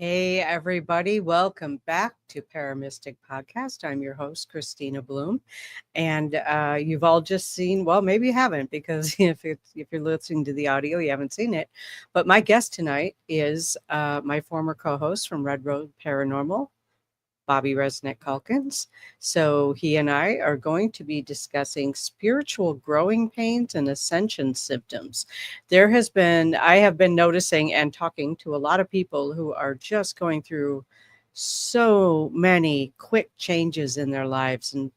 Hey, everybody. Welcome back to Paramystic Podcast. I'm your host, Christina Bloom. And you've all just seen, well, maybe you haven't, because if you're listening to the audio, you haven't seen it. But my guest tonight is my former co host from Red Road Paranormal, Bobby RezNeck Calkins. So he and I are going to be discussing spiritual growing pains and ascension symptoms. I have been noticing and talking to a lot of people who are just going through so many quick changes in their lives. And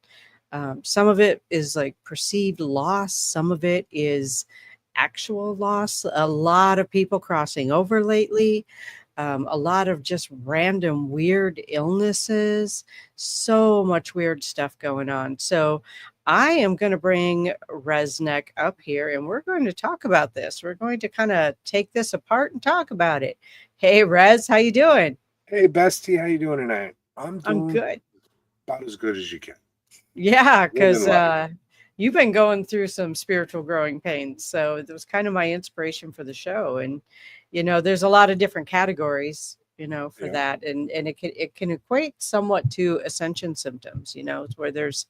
some of it is like perceived loss, some of it is actual loss. A lot of people crossing over lately, a lot of just random weird illnesses, so much weird stuff going on. So I am going to bring RezNeck up here and we're going to talk about this. We're going to kind of take this apart and talk about it. Hey, Rez, how you doing? Hey, Bestie, how you doing tonight? I'm I'm doing good. about as good as you can. Yeah, Living because life. you've been going through some spiritual growing pains. So it was kind of my inspiration for the show. And, there's a lot of different categories, for Yeah. that. And it can equate somewhat to ascension symptoms, it's where there's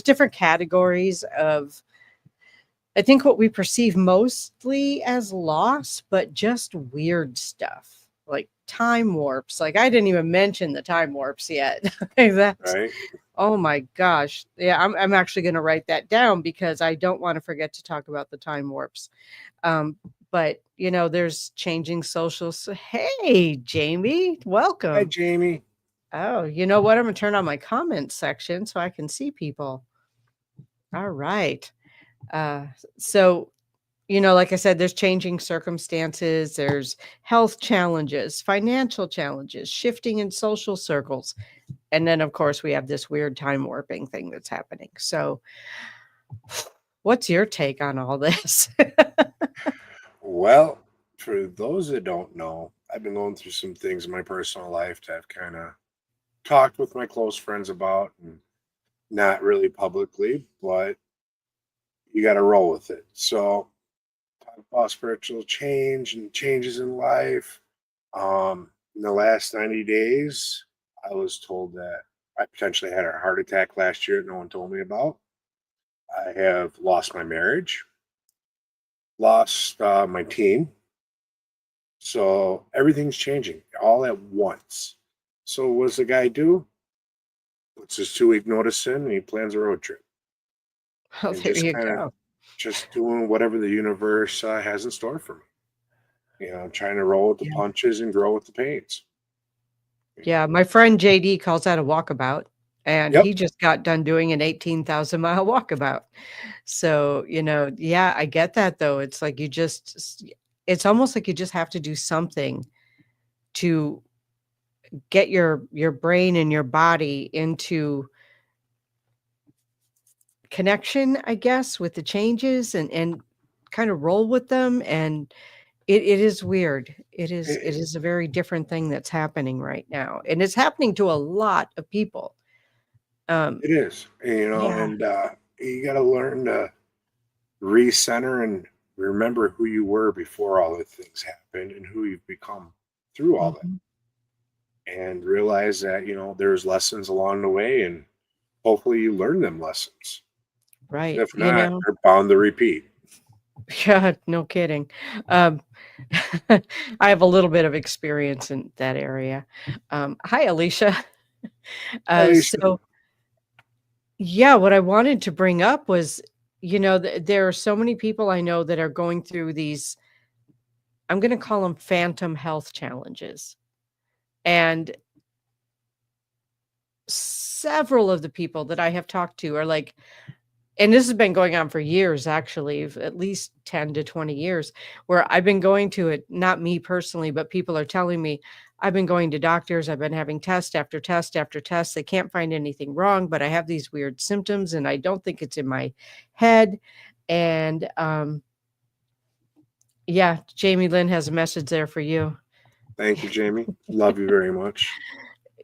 different categories of, I think, what we perceive mostly as loss, but just weird stuff like time warps. Like I didn't even mention the time warps yet. That's Right. Oh my gosh. Yeah, I'm actually going to write that down because I don't want to forget to talk about the time warps. But there's changing social. Hey, Jamie, Hi, welcome. Jamie. Oh, you know what? I'm going to turn on my comments section so I can see people. All right. Uh, so, like I said, there's changing circumstances, there's health challenges, financial challenges, shifting in social circles. And then, of course, we have this weird time warping thing that's happening. So, what's your take on all this? Well, for those that don't know, I've been going through some things in my personal life that I've kind of talked with my close friends about, and not really publicly, but you got to roll with it. So, talk about spiritual change and changes in life. In the last 90 days, I was told that I potentially had a heart attack last year that no one told me about. I have lost my marriage, lost my team. So everything's changing all at once. So what does the guy do? Puts his 2 week notice in and he plans a road trip Oh, and there just you kind of go. just doing whatever the universe has in store for me. Trying to roll with the Yeah. punches and grow with the pains. Yeah. My friend JD calls that a walkabout. And Yep, he just got done doing an 18,000-mile walkabout. So, yeah, I get that though. It's like it's almost like you just have to do something to get your brain and your body into connection, I guess, with the changes and kind of roll with them. And it is weird. It it, is a very different thing that's happening right now. And it's happening to a lot of people. Um, it is. yeah. And you got to learn to recenter and remember who you were before all the things happened and who you've become through all that. Mhm. And realize that there's lessons along the way, and hopefully you learn them lessons. Right. If not, they're bound to repeat. Yeah, no kidding. Um, I have a little bit of experience in that area. Hi, Alicia. At least So yeah, what I wanted to bring up was, there are so many people I know that are going through these, I'm going to call them phantom health challenges. And several of the people that I have talked to are like, and this has been going on for years, actually, at least 10 to 20 years, where I've been going to it, not me personally, but people are telling me, I've been going to doctors, I've been having test after test after test. They can't find anything wrong, but I have these weird symptoms and I don't think it's in my head. And yeah, Jamie Lynn has a message there for you. thank you, Jamie. Love you very much.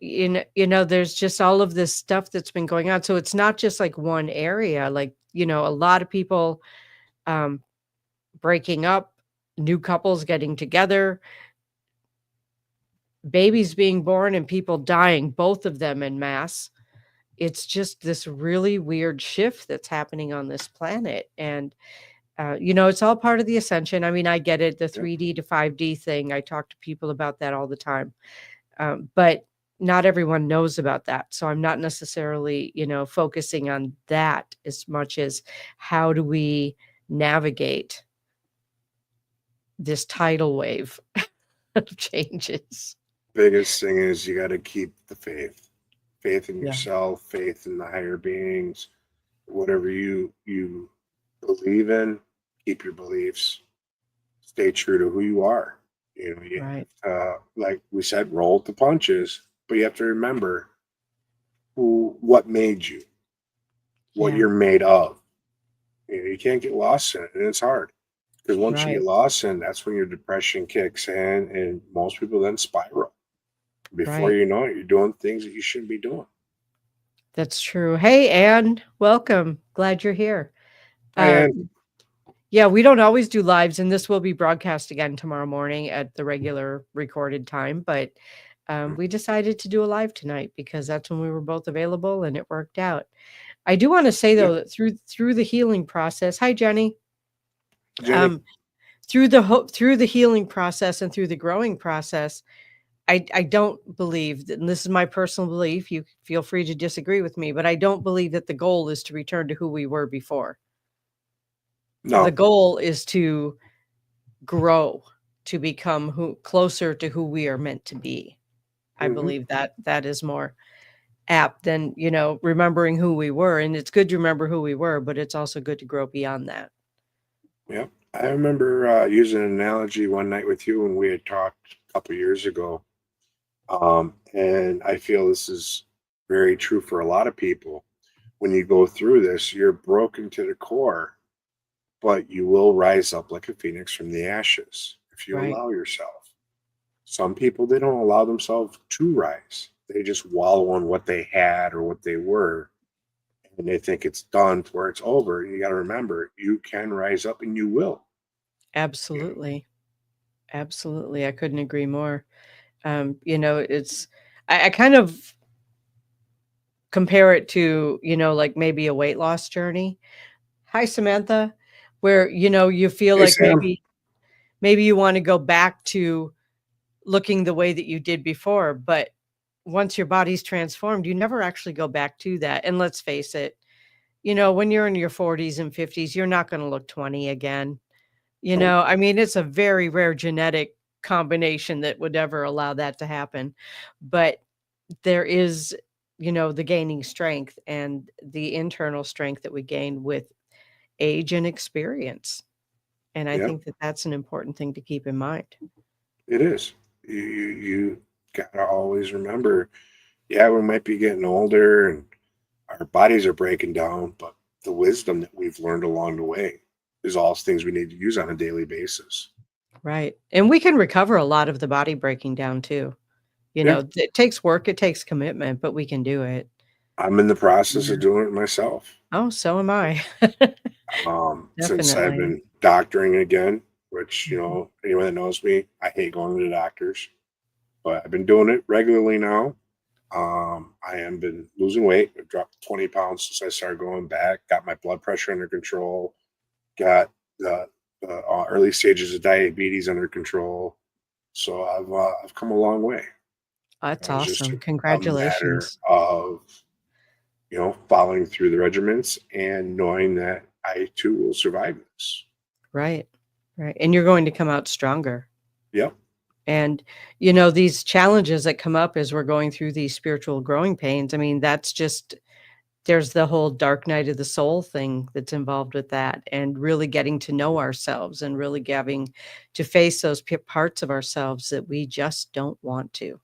There's just all of this stuff that's been going on. So it's not just like one area, like, a lot of people um breaking up, new couples getting together, babies being born and people dying, both of them en masse. It's just this really weird shift that's happening on this planet. And, it's all part of the ascension. I mean, I get it, the Yep. 3D to 5D thing. I talk to people about that all the time. But not everyone knows about that. So I'm not necessarily, focusing on that as much as how do we navigate this tidal wave of changes. Biggest thing is you got to keep the faith in Yeah. yourself, faith in the higher beings, whatever you believe in. Keep your beliefs. Stay true to who you are. You Right. like we said, roll with the punches, but you have to remember what made you, what Yeah. you're made of. You can't get lost in it, and it's hard because once you Right. get lost in, that's when your depression kicks in, and most people then spiral. Before Right. you know it, you're doing things that you shouldn't be doing. That's true. Hey, Anne, welcome. Glad you're here. Uh, And yeah, we don't always do lives, and this will be broadcast again tomorrow morning at the regular recorded time. But we decided to do a live tonight because that's when we were both available, and it worked out. I do want to say yeah, though that through the healing process. Hi, Jenny. Jenny, Um, through the healing process and through the growing process, I don't believe that, and this is my personal belief. You feel free to disagree with me, but I don't believe that the goal is to return to who we were before. The no, goal is to grow, to become who closer to who we are meant to be. I hmm believe that that is more apt than, remembering who we were. And it's good to remember who we were, but it's also good to grow beyond that. yeah. I remember using an analogy one night with you when we had talked a couple years ago, and I feel this is very true for a lot of people. When you go through this, you're broken to the core, but you will rise up like a phoenix from the ashes if you Right. allow yourself. Some people, they don't allow themselves to rise. They just wallow in what they had or what they were, and they think it's done to where it's over. You got to remember, you can rise up and you will. You know, Absolutely. Absolutely. I couldn't agree more. It's I kind of compare it to, like maybe a weight loss journey. Hi, Samantha, where, you feel hey, like Sam. maybe you want to go back to looking the way that you did before, but once your body's transformed, you never actually go back to that. And let's face it, when you're in your 40s and 50s, you're not going to look 20 again. Nope. I mean, it's a very rare genetic combination that would ever allow that to happen. But there is, the gaining strength and the internal strength that we gain with age and experience. And I Yeah, think that that's an important thing to keep in mind. it is. You gotta always remember. Yeah, we might be getting older and our bodies are breaking down, but the wisdom that we've learned along the way is all things we need to use on a daily basis. Right. And we can recover a lot of the body breaking down too. Yeah, It takes work, it takes commitment, but we can do it. I'm in the process of Yeah. doing it myself. Oh, so am I. Since I've Definitely. been doctoring again, which, Mhm. anyone that knows me, I hate going to the doctors, but I've been doing it regularly now. I am been losing weight. I've dropped 20 pounds since I started going back, got my blood pressure under control, got the early stages of diabetes under control. So I've come a long way. That's It's just awesome. a matter Congratulations. of following through the regiments and knowing that I too will survive this. Right. Right. And you're going to come out stronger. Yep. And, these challenges that come up as we're going through these spiritual growing pains, I mean, that's just, there's the whole dark night of the soul thing that's involved with that, and really getting to know ourselves and really having to face those parts of ourselves that we just don't want to,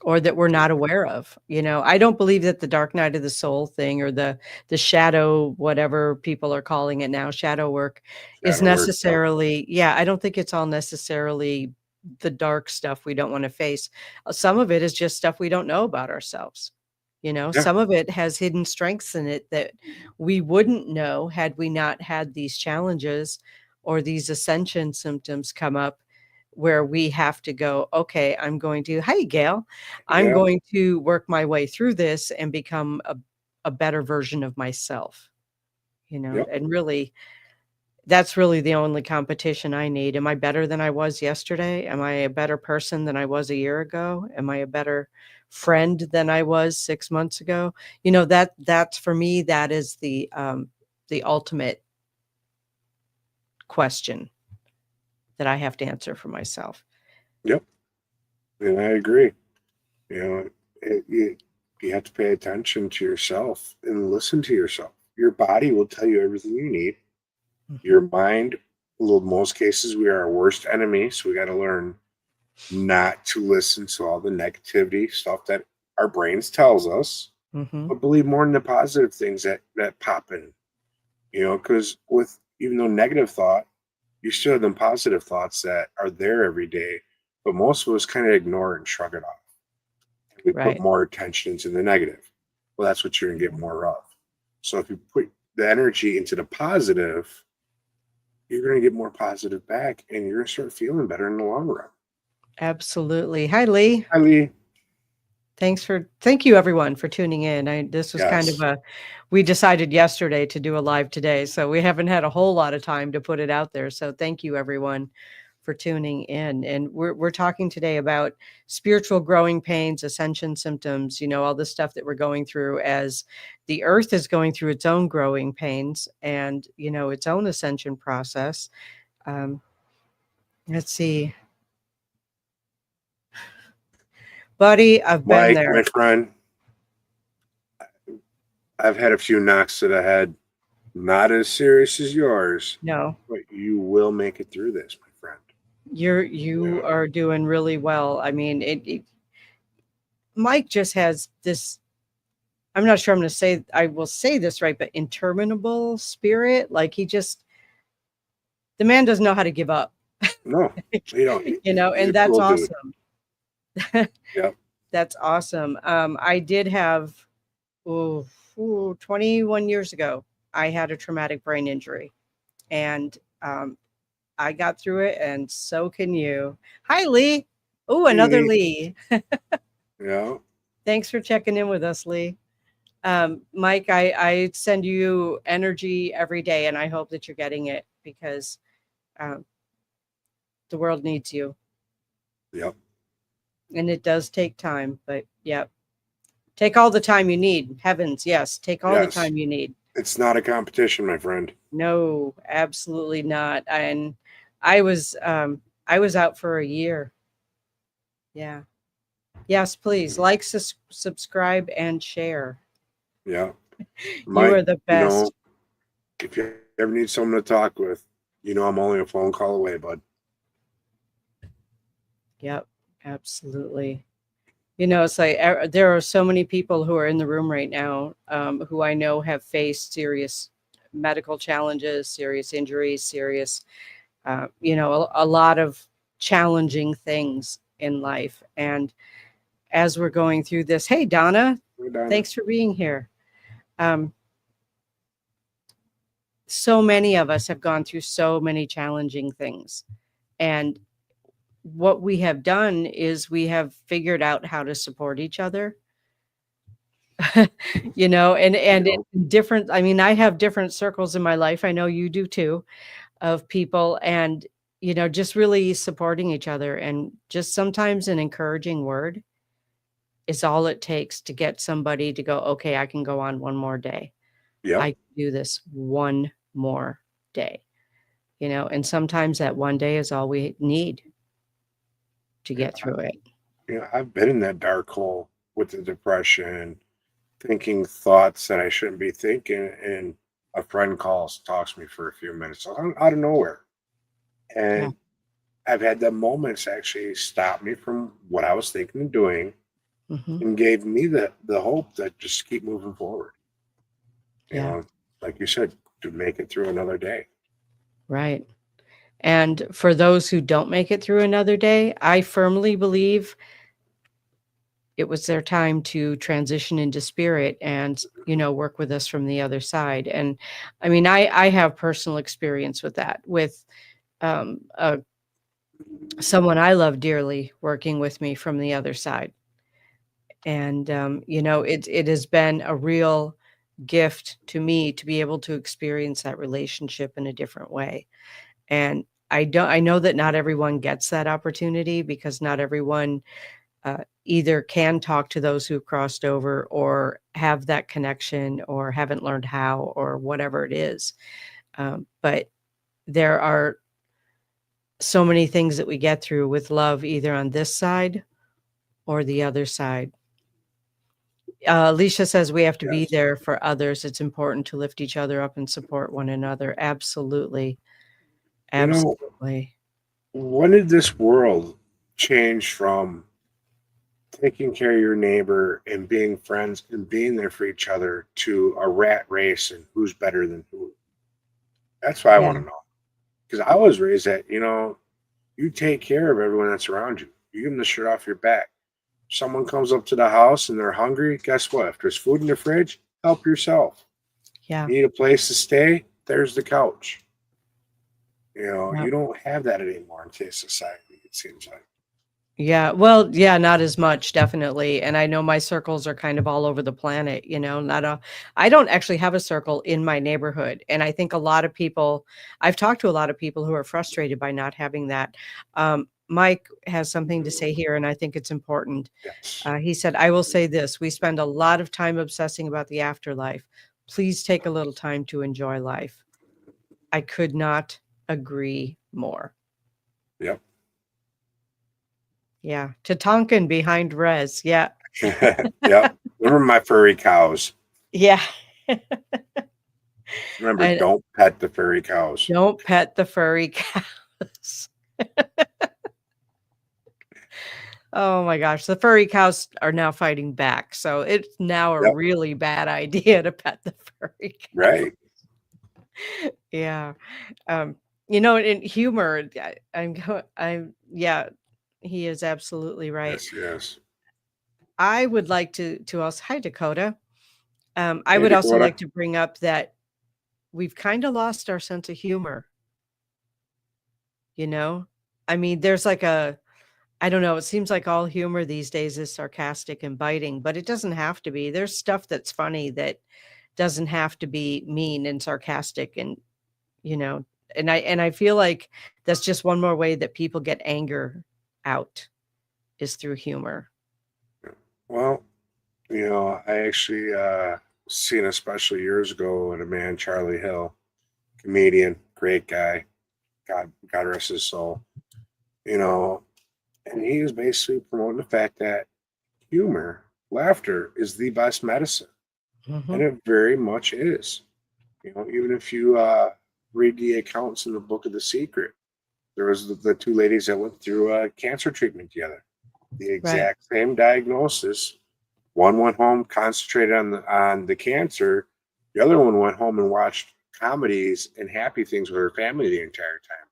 or that we're not aware of. I don't believe that the dark night of the soul thing, or the shadow, whatever people are calling it now, shadow work, is Shadow work. Yep. necessarily, yeah, I don't think it's all necessarily the dark stuff we don't want to face. Some of it is just stuff we don't know about ourselves. Yeah. Some of it has hidden strengths in it that we wouldn't know had we not had these challenges or these ascension symptoms come up, where we have to go, okay, I'm going to, hi, Gail, I'm Yeah. going to work my way through this and become a better version of myself, Yep. and really, that's really the only competition I need. Am I better than I was yesterday? Am I a better person than I was a year ago? Am I a better friend than I was 6 months ago? That's for me, that is the ultimate question that I have to answer for myself. Yep. And I agree. You know, you have to pay attention to yourself and listen to yourself. Your body will tell you everything you need. Your Mhm. mind, well, most cases, we are our worst enemy. So we got to learn not to listen to all the negativity stuff that our brains tells us, Mhm. but believe more in the positive things that pop in. Because with even though negative thought, you still have them positive thoughts that are there every day, but most of us kind of ignore it and shrug it off. We put Right. more attention into the negative. Well, that's what you're going to get more of. So if you put the energy into the positive, you're going to get more positive back and you're going to start feeling better in the long run. Absolutely. Hi, Lee. Hi, Lee. Thank you everyone for tuning in. This was kind of Yes. we decided yesterday to do a live today, so we haven't had a whole lot of time to put it out there. So thank you everyone for tuning in. And we're talking today about spiritual growing pains, ascension symptoms, all the stuff that we're going through as the earth is going through its own growing pains and, its own ascension process. Um, let's see. Buddy, I've been Mike, there. my friend, I've had a few knocks to the head, not as serious as yours, No. but you will make it through this, my friend. You Yeah. are doing really well. I mean, Mike just has this. I'm not sure I will say this right, but interminable spirit. Like the man doesn't know how to give up, No, you don't. He's and a that's cool dude. awesome. Yep. That's awesome. I did have, ooh, 21 years ago, I had a traumatic brain injury, and I got through it, and so can you. Hi, Lee. Oh, Hey, another Lee. Lee. Yeah. Thanks for checking in with us, Lee. Mike, I send you energy every day, and I hope that you're getting it because um, the world needs you, Yep. and it does take time. But yeah, take all the time you need. Heavens, yes, take all the Yes. time you need. It's not a competition, my friend. No, absolutely not. And I was out for a year. Yeah. Yes, please like, subscribe, and share. Yeah. You Mike, are the best. if you ever need someone to talk with, I'm only a phone call away, bud. Yep, absolutely. It's like there are so many people who are in the room right now who I know have faced serious medical challenges, serious injuries, serious, a lot of challenging things in life. And as we're going through this, hey, Donna, Hey, Donna. thanks for being here. Um, so many of us have gone through so many challenging things. And what we have done is we have figured out how to support each other. And Yep. in different, I mean, I have different circles in my life, I know you do too, of people, and just really supporting each other, and just sometimes an encouraging word is all it takes to get somebody to go, okay, I can go on one more day, Yep. I can do this one more day, and sometimes that one day is all we need to Yeah. get through it. I've been in that dark hole with the depression, thinking thoughts that I shouldn't be thinking, and a friend talks to me for a few minutes out of nowhere, Yeah. and I've had the moments actually stop me from what I was thinking and doing, Hmm. and gave me the hope that just keep moving forward. You Yeah. know, like you said, to make it through another day. Right. And for those who don't make it through another day, I firmly believe it was their time to transition into spirit and, work with us from the other side. And I mean, I have personal experience with that, with a someone I love dearly working with me from the other side. And, it has been a real gift to me to be able to experience that relationship in a different way. And I know that not everyone gets that opportunity because not everyone, either can talk to those who crossed over or have that connection or haven't learned how or whatever it is. But there are so many things that we get through with love either on this side or the other side. Alicia says we have to be Yes. there for others. It's important to lift each other up and support one another. Absolutely. You know, Absolutely. when did this world change from taking care of your neighbor and being friends and being there for each other to a rat race and who's better than who? That's what I Yeah. want to know. Because I was raised that, you take care of everyone that's around you. You give them the shirt off your back. Someone comes up to the house and they're hungry, guess what? If there's food in the fridge, help yourself. Yeah. You need a place to stay, there's the couch. Yeah. You don't have that anymore in today's society, it seems like. Yeah. Well, yeah, not as much, definitely. And I know my circles are kind of all over the planet, not a I don't actually have a circle in my neighborhood. And I think a lot of people I've talked to a lot of people who are frustrated by not having that. Mike has something to say here, and I think it's important. Yes. He said, I will say this: we spend a lot of time obsessing about the afterlife. Please take a little time to enjoy life. I could not agree more. Yep. Yeah. Tatonkin behind Rez. Yeah. Yep. Remember my furry cows. Yeah. Remember, I don't pet the furry cows. don't pet the furry cows. Oh my gosh, the furry cows are now fighting back, so it's now a Yep. really bad idea to pet the furry cow. Right. Yeah. Um, in humor, I'm yeah, he is absolutely right. Yes, yes. I would like to also hi, Dakota. I Hey, would also Dakota. like to bring up that we've kinda lost our sense of humor, you know? I mean, there's like a I don't know, it seems like all humor these days is sarcastic and biting, but it doesn't have to be. There's stuff that's funny that doesn't have to be mean and sarcastic and, you know, and I feel like that's just one more way that people get anger out is through humor. Well, I actually seen a special years ago with a man, Charlie Hill, comedian, great guy. God rest his soul. You know, and he was basically promoting the fact that humor, laughter is the best medicine. And Mhm. it very much is. Even if you read the accounts in the book of The Secret, there was the two ladies that went through cancer treatment together. The Right. exact same diagnosis. One went home, concentrated on the cancer. The other one went home and watched comedies and happy things with her family the entire time.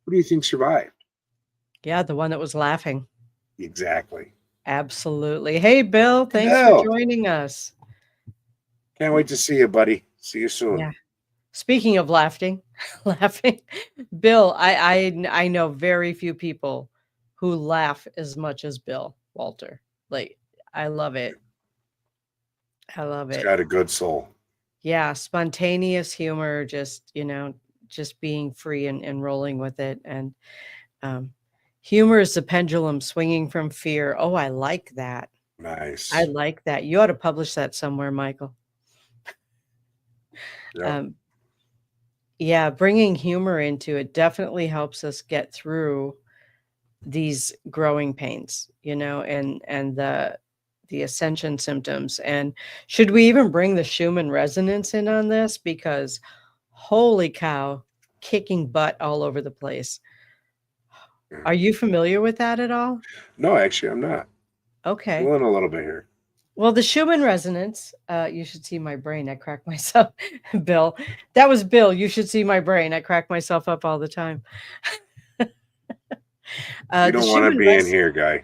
Who do you think survived? Yeah, the one that was laughing. Exactly. Absolutely. Hey, Bill, Hey, thanks for Bill. joining us. Can't wait to see you, buddy. See you soon. Yeah. Speaking of laughing, laughing, Bill, I know very few people who laugh as much as Bill Walter. Like, I love it. I love It's it. got a good soul. Yeah, spontaneous humor, just, just being free and rolling with it. And um, humor is the pendulum swinging from fear. Oh, I like that. I Nice. like that. You ought to publish that somewhere, Michael. Yep. Um, yeah, bringing humor into it definitely helps us get through these growing pains, and the ascension symptoms. And should we even bring the Schumann resonance in on this? Because holy cow, kicking butt all over the place. Are you familiar with that at all? No, actually, I'm not. Okay. Fill in a little bit here. Well, the Schumann resonance, you should see my brain. I crack myself, Bill. That was Bill. You should see my brain. I crack myself up all the time. You The don't want to Schumann be in here, guy.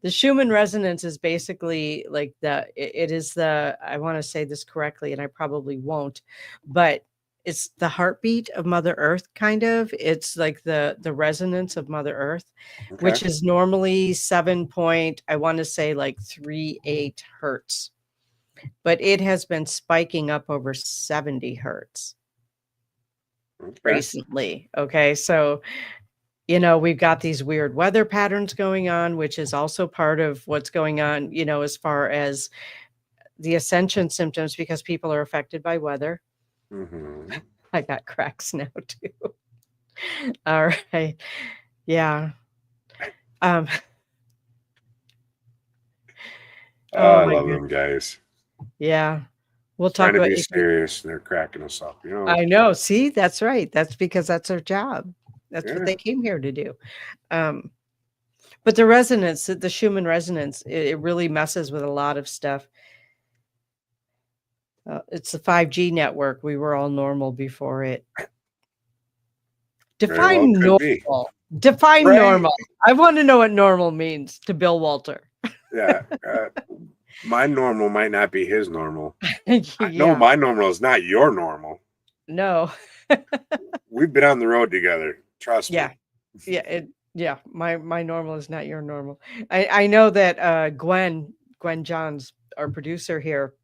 the Schumann resonance is basically like it is the I want to say this correctly, and I probably won't, but it's the heartbeat of Mother Earth, kind of. It's like the resonance of Mother Earth, Okay. which is normally 7 point, I want to say like 38 hertz, but it has been spiking up over 70 hertz Okay. recently. Okay, so we've got these weird weather patterns going on, which is also part of what's going on, as far as the ascension symptoms, because people are affected by weather. Mm-hmm. I got cracks now too. All right. Yeah. Um, Oh, oh I my love them goodness. guys. Yeah. We'll Trying talk to about be if serious and they're cracking us up, you know? I know. See, that's right. That's because that's their job. That's what Yeah. they came here to do. Um, but the resonance, the Schumann resonance, it really messes with a lot of stuff. It's the 5G network. We were all normal before it. Very well Define could be. normal. Define Right? normal. I want to know what normal means to Bill Walter. Yeah. My normal might not be his normal. No, Yeah. my normal is not your normal. No. We've been on the road together. Trust me. Yeah. Yeah. My normal is not your normal. I know that Gwen Johns, our producer here,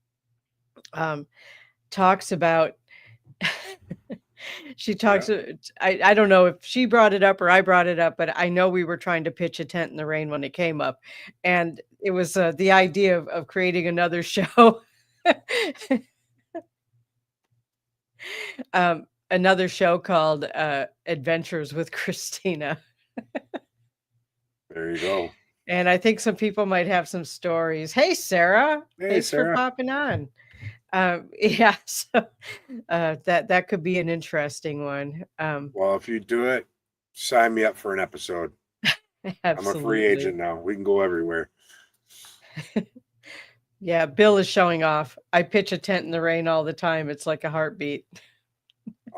um, talks about she Yeah. talks I don't know if she brought it up or I brought it up, but I know we were trying to pitch a tent in the rain when it came up. And it was the idea of creating another show. Another show called Adventures with Christina. There you go. And I think some people might have some stories. Hey, Sarah, Hey, thanks for Sarah. popping on. Yeah, so that could be an interesting one. Well, if you do it, sign me up for an episode. I'm a free Absolutely. agent now. We can go everywhere. Yeah, Bill is showing off. I pitch a tent in the rain all the time. It's like a heartbeat.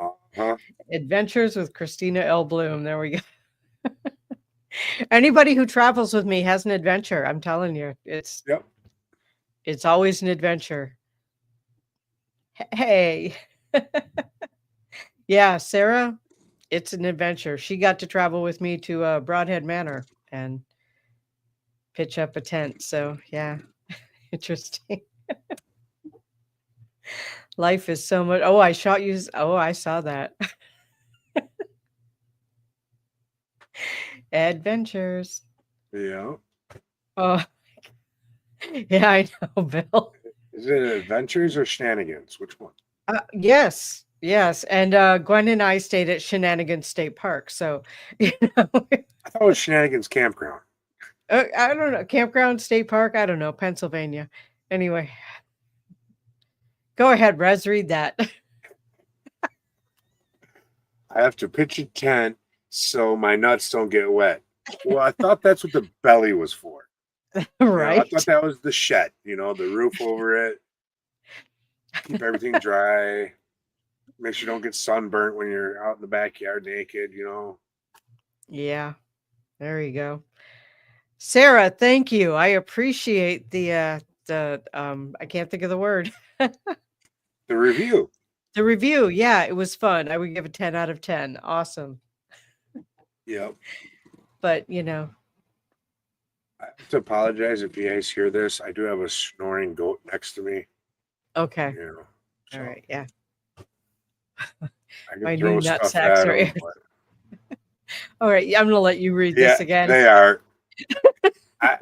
Uh-huh. Adventures with Christina L. Bloom. There we go. Anybody who travels with me has an adventure. I'm telling you, Yep. it's always an adventure. Hey. Yeah, Sarah, it's an adventure. She got to travel with me to Broadhead Manor and pitch up a tent. So, yeah, interesting. Life is so much. Oh, I shot you. Oh, I saw that. Adventures. Yeah. Oh, yeah, I know, Bill. Is it adventures or shenanigans? Which one? Yes, yes. And Gwen and I stayed at Shenanigans State Park. So, I thought it was shenanigans campground. I don't know. Campground State Park. I don't know. Pennsylvania. Anyway, go ahead, Rez, read that. I have to pitch a tent so my nuts don't get wet. Well, I thought that's what the belly was for. I Right. thought that was the shed, the roof over it. Keep everything dry. Make sure you don't get sunburnt when you're out in the backyard naked, Yeah. There you go. Sarah, thank you. I appreciate the I can't think of the word. The review. The review. Yeah, it was fun. I would give a 10 out of 10. Awesome. Yep. But, I have to apologize if you guys hear this. I do have a snoring goat next to me. okay. So All right. Yeah. I My can new throw nut stuff sacks at are them. All right. I'm going to let you read this again. They are. I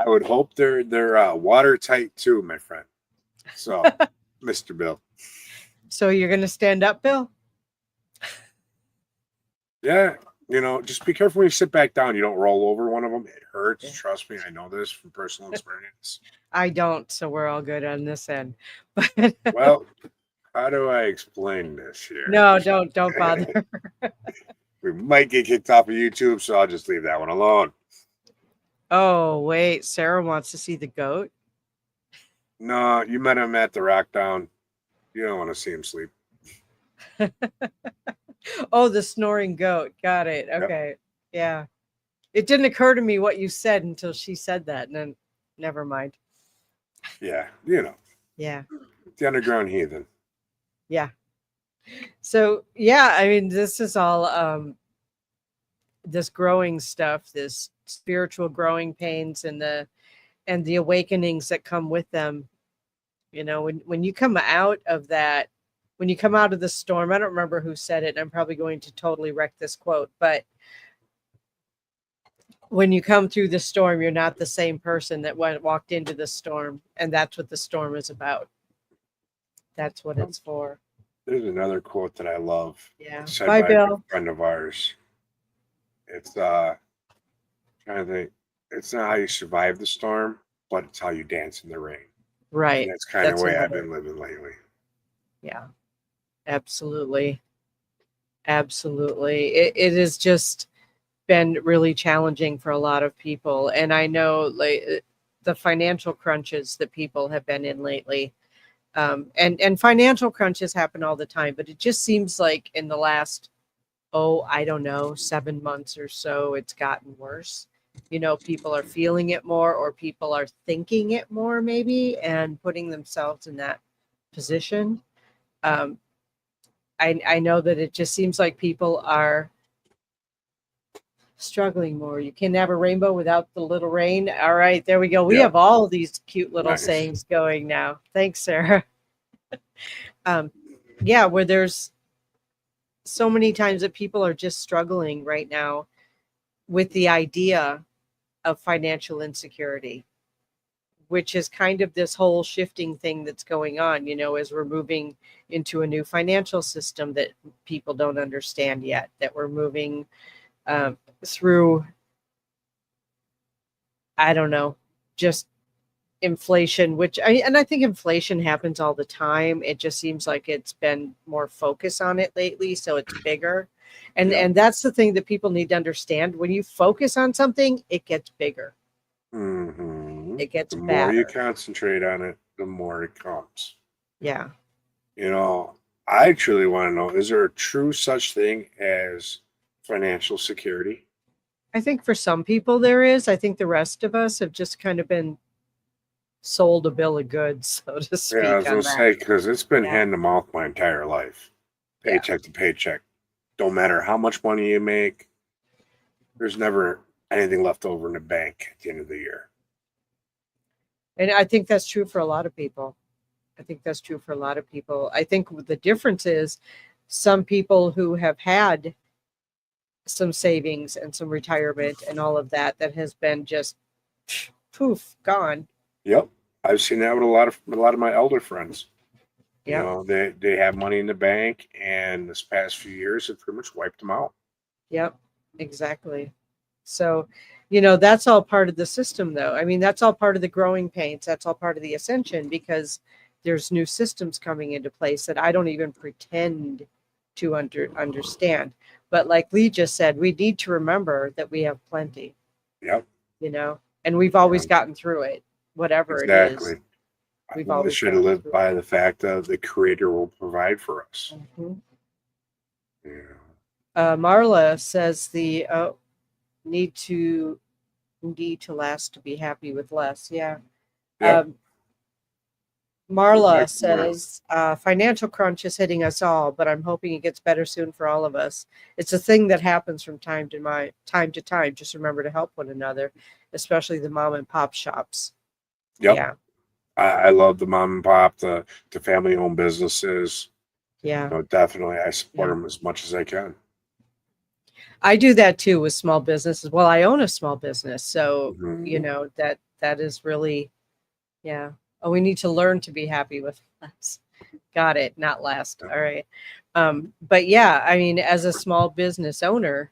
would hope they're watertight too, my friend. So, Mr. Bill. So you're going to stand up, Bill? Yeah, just be careful when you sit back down. You don't roll over one of them. It hurts. Yeah. Trust me, I know this from personal experience. I don't, so we're all good on this end. Well, how do I explain this here? No, don't bother. We might get kicked off of YouTube, so I'll just leave that one alone. Oh, wait. Sarah wants to see the goat. No, you met him at the Rock Down. You don't want to see him sleep. Oh, the snoring goat. Got it. Okay. Yep. Yeah. It didn't occur to me what you said until she said that. And then never mind. Yeah. Yeah. The underground heathen. Yeah. So yeah, I mean, this is all this growing stuff, this spiritual growing pains and the awakenings that come with them. You know, when you come out of that, when you come out of the storm, I don't remember who said it. And I'm probably going to totally wreck this quote, but when you come through the storm, you're not the same person that walked into the storm, and that's what the storm is about. That's what Um, it's for. There's another quote that I love, Yeah. said Bye, by a good Bill. friend of ours. It's trying to think. It's not how you survive the storm, but it's how you dance in the rain. And Right. that's kind of the That's way I've another. been living lately. Yeah. Absolutely. Absolutely. It has just been really challenging for a lot of people. And I know like the financial crunches that people have been in lately. And financial crunches happen all the time, but it just seems like in the last, oh, I don't know, 7 months or so, it's gotten worse. You know, people are feeling it more, or people are thinking it more, maybe, and putting themselves in that position. Um, I know that it just seems like people are struggling more. You can have a rainbow without the little rain. All right, there we go. We Yep. have all these cute little Nice. sayings going now. Thanks, Sarah. Um, yeah, where there's so many times that people are just struggling right now with the idea of financial insecurity, which is kind of this whole shifting thing that's going on, you know, as we're moving into a new financial system that people don't understand yet, that we're moving through, I don't know, just inflation, and I think inflation happens all the time. It just seems like it's been more focus on it lately, so it's bigger. Yep. And that's the thing that people need to understand. When you focus on something, it gets bigger. Hmm. It gets The more you badder. concentrate on it, the more it comes. Yeah. You know, I truly want to know, is there a true such thing as financial security? I think for some people there is. I think the rest of us have just kind of been sold a bill of goods, so to Yeah, I speak, was going on to that. say, because it's been Yeah. hand to mouth my entire life, Yeah. paycheck to paycheck. Don't matter how much money you make, there's never anything left over in the bank at the end of the year. And I think that's true for a lot of people. I think that's true for a lot of people. I think the difference is some people who have had some savings and some retirement and all of that that has been just poof gone. Yep, I've seen that with a lot of my elder friends. You Yep. know, they have money in the bank, and this past few years have pretty much wiped them out. Yep. Exactly. So, you know, that's all part of the system, though. I mean, that's all part of the growing pains. That's all part of the ascension because there's new systems coming into place that I don't even pretend to understand. But like Lee just said, we need to remember that we have plenty, Yep, you know, and we've always um, gotten through it, whatever it is. exactly. We've We always always try to gotten live through by the fact of the Creator will provide for us. it. Mhm. Yeah. Marla says the need to need to last to be happy with less. Yeah. Yep. Um, Go back Marla to Marla. says, financial crunch is hitting us all, but I'm hoping it gets better soon for all of us. It's a thing that happens from time to time. Just remember to help one another, especially the mom and pop shops. Yep. Yeah, I love the mom and pop, the family owned businesses. yeah, Definitely, I support yeah. them as much as I can. I do that too with small businesses. Well, I own a small business, so you Hmm. know that is really, yeah. Oh, we need to learn to be happy with less. Got it, not last. All right. But yeah, I mean, as a small business owner,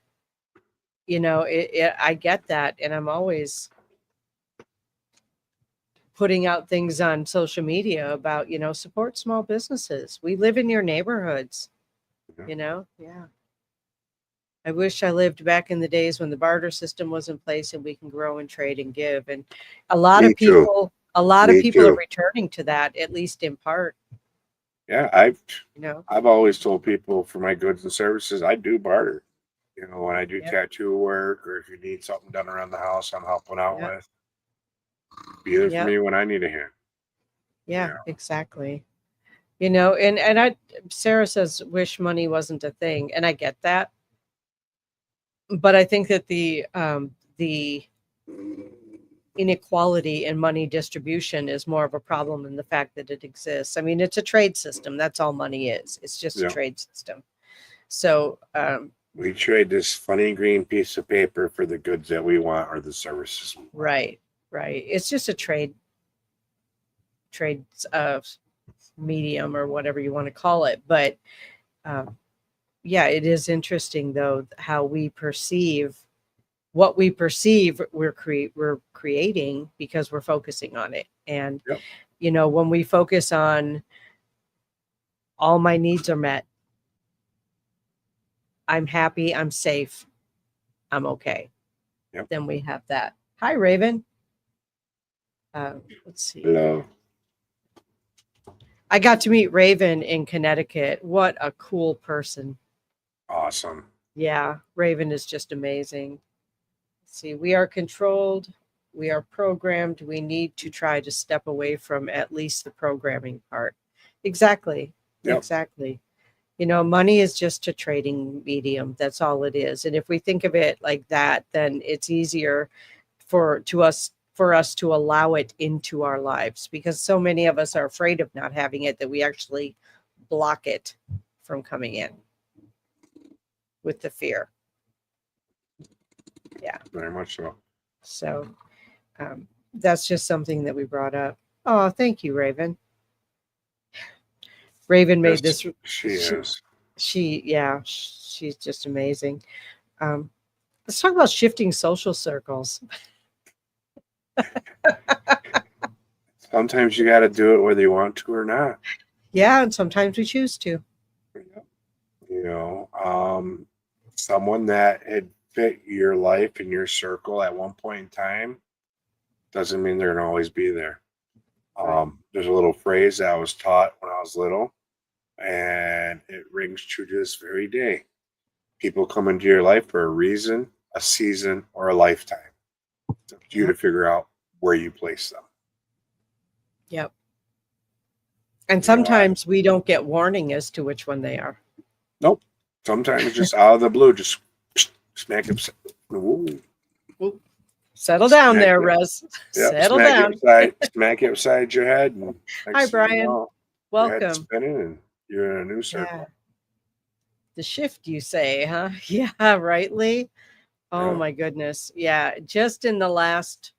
you know, I get that, and I'm always putting out things on social media about, you know, support small businesses. We live in your neighborhoods, Yeah. you know. Yeah. I wish I lived back in the days when the barter system was in place and we can grow and trade and give. And Me too. a lot of Me people are too. returning to that, at least in part, Yeah, I've you know. I've always told people for my goods and services, I do barter. When I do Yep. tattoo work or if you need something done around the house, I'm helping out Yep. with. Be there for Yep. me when I need a hand. Yeah, Yeah. exactly. And Sarah says wish money wasn't a thing, and I get that, but I think that the inequality in money distribution is more of a problem than the fact that it exists. I mean, it's a trade system. That's all money is. It's just a Yeah. trade system. So, We trade this funny green piece of paper for the goods that we want or the services we want. right, right. It's just a trade medium or whatever you want to call it. But yeah, it is interesting though how we perceive what we perceive we're creating because we're focusing on it. And Yep. when we focus on all my needs are met, I'm happy, I'm safe, I'm okay. Yep. Then we have that. Hi, Raven. Let's see. Hello. I got to meet Raven in Connecticut. What a cool person. Awesome. Yeah, Raven is just amazing. Let's see, we are controlled, we are programmed, we need to try to step away from at least the programming part. Exactly. Yep. Exactly. Money is just a trading medium. That's all it is. And if we think of it like that, then it's easier for us to allow it into our lives, because so many of us are afraid of not having it that we actually block it from coming in with the fear. Yeah, very much so. So that's just something that we brought up. Oh, thank you, Raven. Raven made this. She is. She's just amazing. Let's talk about shifting social circles. Sometimes you got to do it whether you want to or not. Yeah, and sometimes we choose to. Someone that had fit your life and your circle at one point in time doesn't mean they're going to always be there. There's a little phrase that I was taught when I was little, and it rings true to this very day. People come into your life for a reason, a season, or a lifetime. It's up to you to figure out where you place them. Yep. And sometimes we don't get warning as to which one they are. Nope. Sometimes just out of the blue, just smack upside. Ooh. Settle down there, Rez. Yep, Settle down. Smack it upside your head. And hi, Brian. Welcome. Spinning and you're in a new circle. Yeah. The shift, you say, huh? Yeah, right, Lee? Oh, my goodness. Yeah, just in the last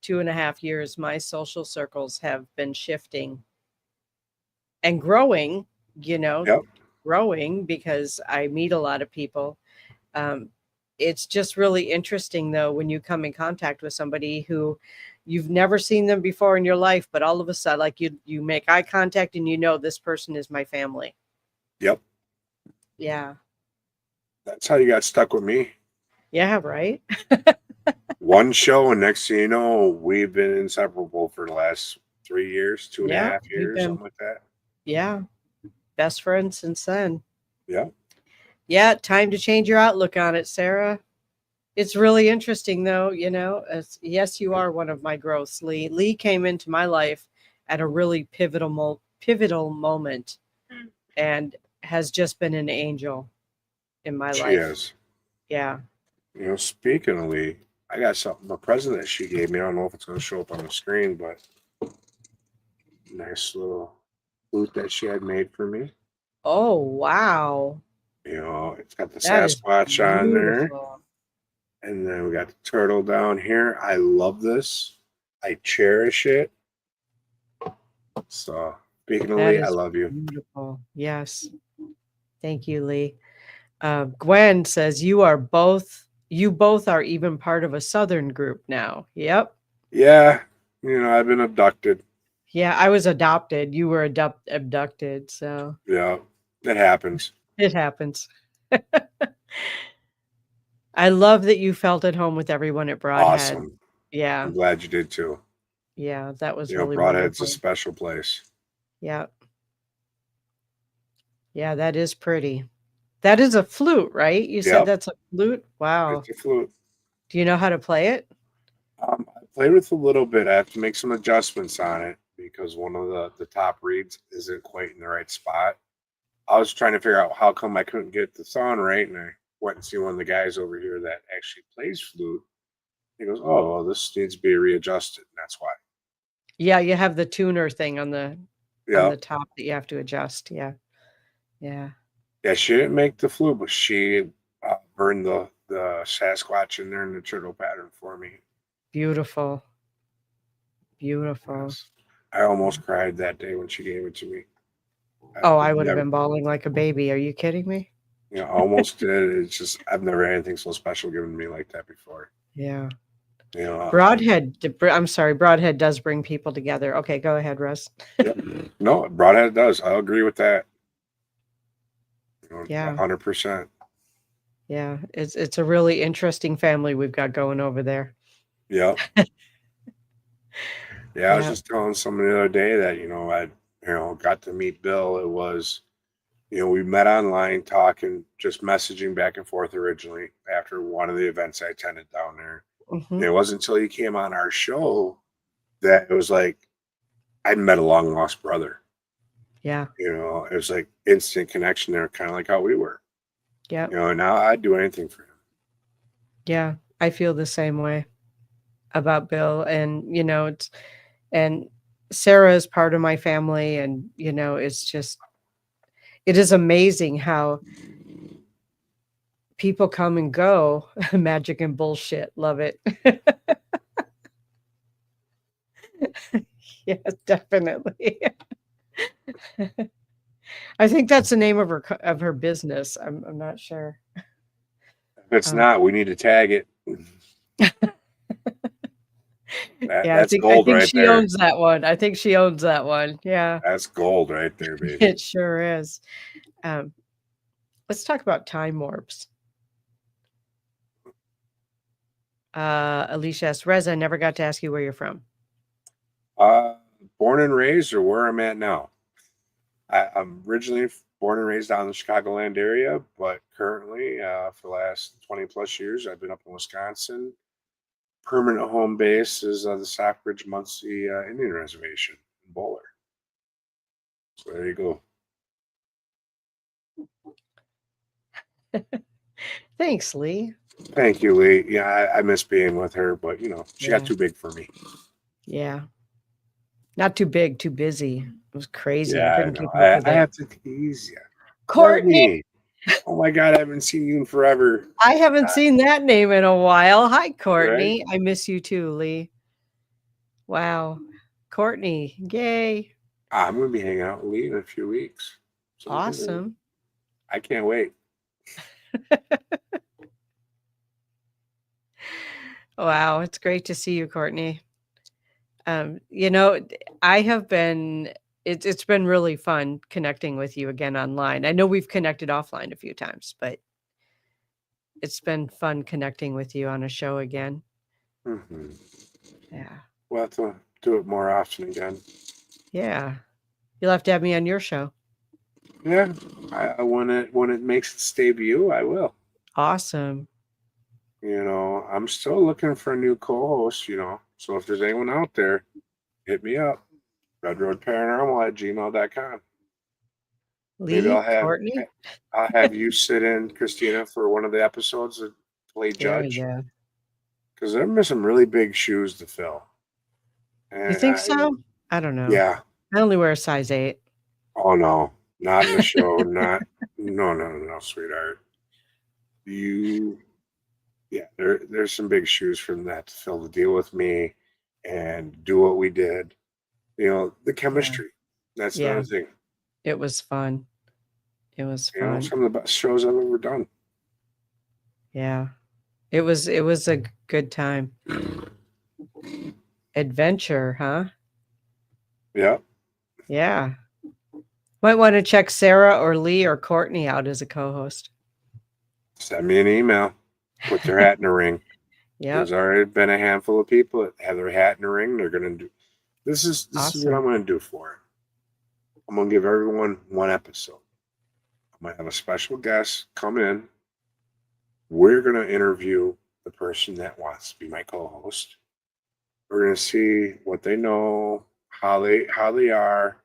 2.5 years, my social circles have been shifting and growing, growing because I meet a lot of people. It's just really interesting, though, when you come in contact with somebody who you've never seen them before in your life, but all of a sudden, like you make eye contact and this person is my family. Yep. Yeah. That's how you got stuck with me. Yeah, right. One show, and next thing you know, we've been inseparable for the last 3 years, 2.5 years, something like that. Yeah. Best friends since then. Yeah. Yeah. Time to change your outlook on it, Sarah. It's really interesting, though. Yes, you are one of my growths, Lee. Lee came into my life at a really pivotal moment and has just been an angel in my life. She is. Yeah. Speaking of Lee, I got something, a present that she gave me. I don't know if it's going to show up on the screen, but nice little flute that she had made for me. Oh, wow. It's got the Sasquatch on there. And then we got the turtle down here. I love this. I cherish it. So, speaking of Lee, I love you. Beautiful. Yes. Thank you, Lee. Gwen says you both are even part of a Southern group now. Yep. Yeah. I've been abducted. Yeah, I was adopted. You were abducted. So yeah, it happens. It happens. I love that you felt at home with everyone at Broadhead. Awesome. Yeah. I'm glad you did too. Yeah, that was really Broadhead's wonderful. a special place. Yeah. Yeah, that is pretty. That is a flute, right? You said that's a flute? Wow. It's a flute. Do you know how to play it? I played with a little bit. I have to make some adjustments on it because one of the top reeds isn't quite in the right spot. I was trying to figure out how come I couldn't get the song right, and I went and see one of the guys over here that actually plays flute. He goes, "Oh, well, this needs to be readjusted, and that's why." Yeah, you have the tuner thing on Yeah, the top that you have to adjust. Yeah. Yeah. yeah. She didn't make the flute, but she burned the Sasquatch in there in the turtle pattern for me. Beautiful. Beautiful. Yes, I almost cried that day when she gave it to me. Oh, I've I would have never, been bawling like a baby. Are you kidding me? almost did. It's just I've never had anything so special given to me like that before. Yeah. You know, I'm sorry, Broadhead does bring people together. Okay, go ahead, Russ. yep. No, Broadhead does. I'll agree with that. Yeah. 100%. Yeah. It's a really interesting family we've got going over there. Yep. Yeah, I was Yeah. just telling someone the other day that, I, got to meet Bill. It was, we met online talking, just messaging back and forth originally after one of the events I attended down there. Hmm. And it wasn't until he came on our show that it was like I met a long lost brother. Yeah. It was like instant connection there, kind of like how we were. Yeah. And now I'd do anything for him. Yeah. I feel the same way about Bill. And, and Sarah is part of my family. And, it is amazing how people come and go. Magic and bullshit. Love it. Yes, definitely. I think that's the name of her business. I'm not sure. If it's not, we need to tag it. Yeah, That's I gold think right she there. owns that one. I think she owns that one. Yeah, That's gold right there, baby. it sure is. Um, let's talk about time warps. Alicia asks, Rez, I never got to ask you where you're from. Born and raised, or where I'm at now. I'm originally born and raised down in the Chicagoland area, but currently, for the last 20 plus years, I've been up in Wisconsin. Permanent home base is the Stockbridge Muncie Indian Reservation in Bowler. So there you go. Thanks, Lee. Thank you, Lee. Yeah, I miss being with her, but she got too big for me. Yeah. Not too big, too busy. It was crazy. I Yeah, I couldn't know. keep up with I it. have to tease you. Courtney. Oh my God, I haven't seen you in forever. I haven't seen that name in a while. Hi, Courtney. Right? I miss you too, Lee. Wow. Courtney. Yay. I'm going to be hanging out with Lee in a few weeks. So Awesome. I can't wait. Wow. It's great to see you, Courtney. I have been, it's been really fun connecting with you again online. I know we've connected offline a few times, but it's been fun connecting with you on a show again. Mm-hmm. Yeah. We'll have to do it more often again. Yeah. You'll have to have me on your show. Yeah. When it makes its debut, I will. Awesome. I'm still looking for a new co-host, So if there's anyone out there, hit me up. redroadparanormal@gmail.com. Maybe Lee, Courtney. I'll have you sit in, Christina, for one of the episodes and play There judge. you go. Because there's some really big shoes to fill. You And think so? I don't know. Yeah. I only wear a size 8. Oh no, not in the show. Not no, sweetheart. There's some big shoes from that to fill to deal with me and do what we did. The chemistry. That's another thing. It was fun. It was fun. Some of the best shows I've ever done. Yeah. It was a good time. Adventure, huh? Yeah. Yeah. Might want to check Sarah or Lee or Courtney out as a co-host. Send me an email. Put their hat in the ring. Yeah. There's already been a handful of people that have their hat in the ring. They're gonna do this is what I'm gonna do for it. I'm gonna give everyone one episode. I'm gonna have a special guest come in. We're gonna interview the person that wants to be my co-host. We're gonna see what they know, how they are,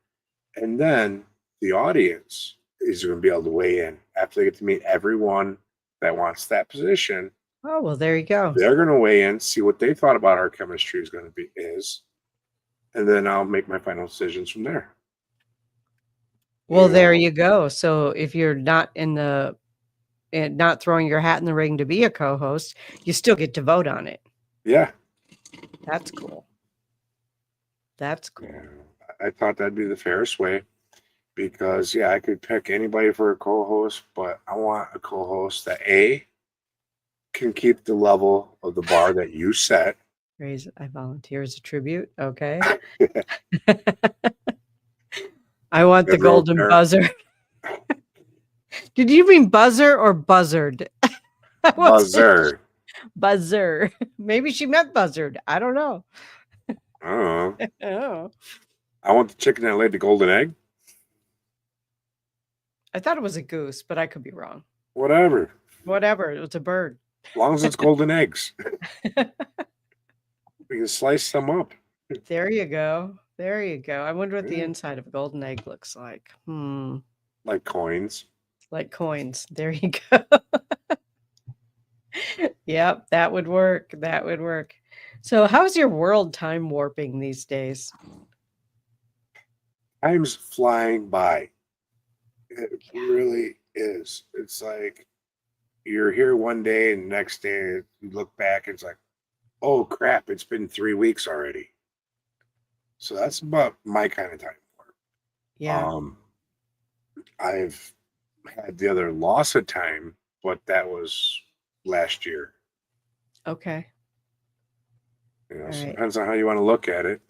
and then the audience is going to be able to weigh in after they get to meet everyone that wants that position. Oh, well, there you go. They're going to weigh in, see what they thought about our chemistry is going to be, and then I'll make my final decisions from there. Well, there you go. So if you're not not throwing your hat in the ring to be a co-host, you still get to vote on it. Yeah. That's cool. That's cool. Yeah. I thought that'd be the fairest way because, yeah, I could pick anybody for a co-host, but I want a co-host that can keep the level of the bar that you set. I volunteer as a tribute. Okay. I want the golden buzzer. Did you mean buzzer or buzzard? Buzzer. Buzzer. Maybe she meant buzzard. I don't know. I don't know. Oh. I want the chicken that laid the golden egg. I thought it was a goose, but I could be wrong. Whatever. It was a bird. As long as it's golden eggs. We can slice them up. There you go. There you go. I wonder what the inside of a golden egg looks like. Like coins. Like coins. There you go. Yep, that would work. That would work. So how's your world time warping these days? Time's flying by. It really is. It's like you're here one day and the next day you look back, it's like, oh crap, it's been 3 weeks already. So that's about my kind of time warp. Yeah. I've had the other loss of time, but that was last year. Okay. You know, so it depends on how you want to look at it.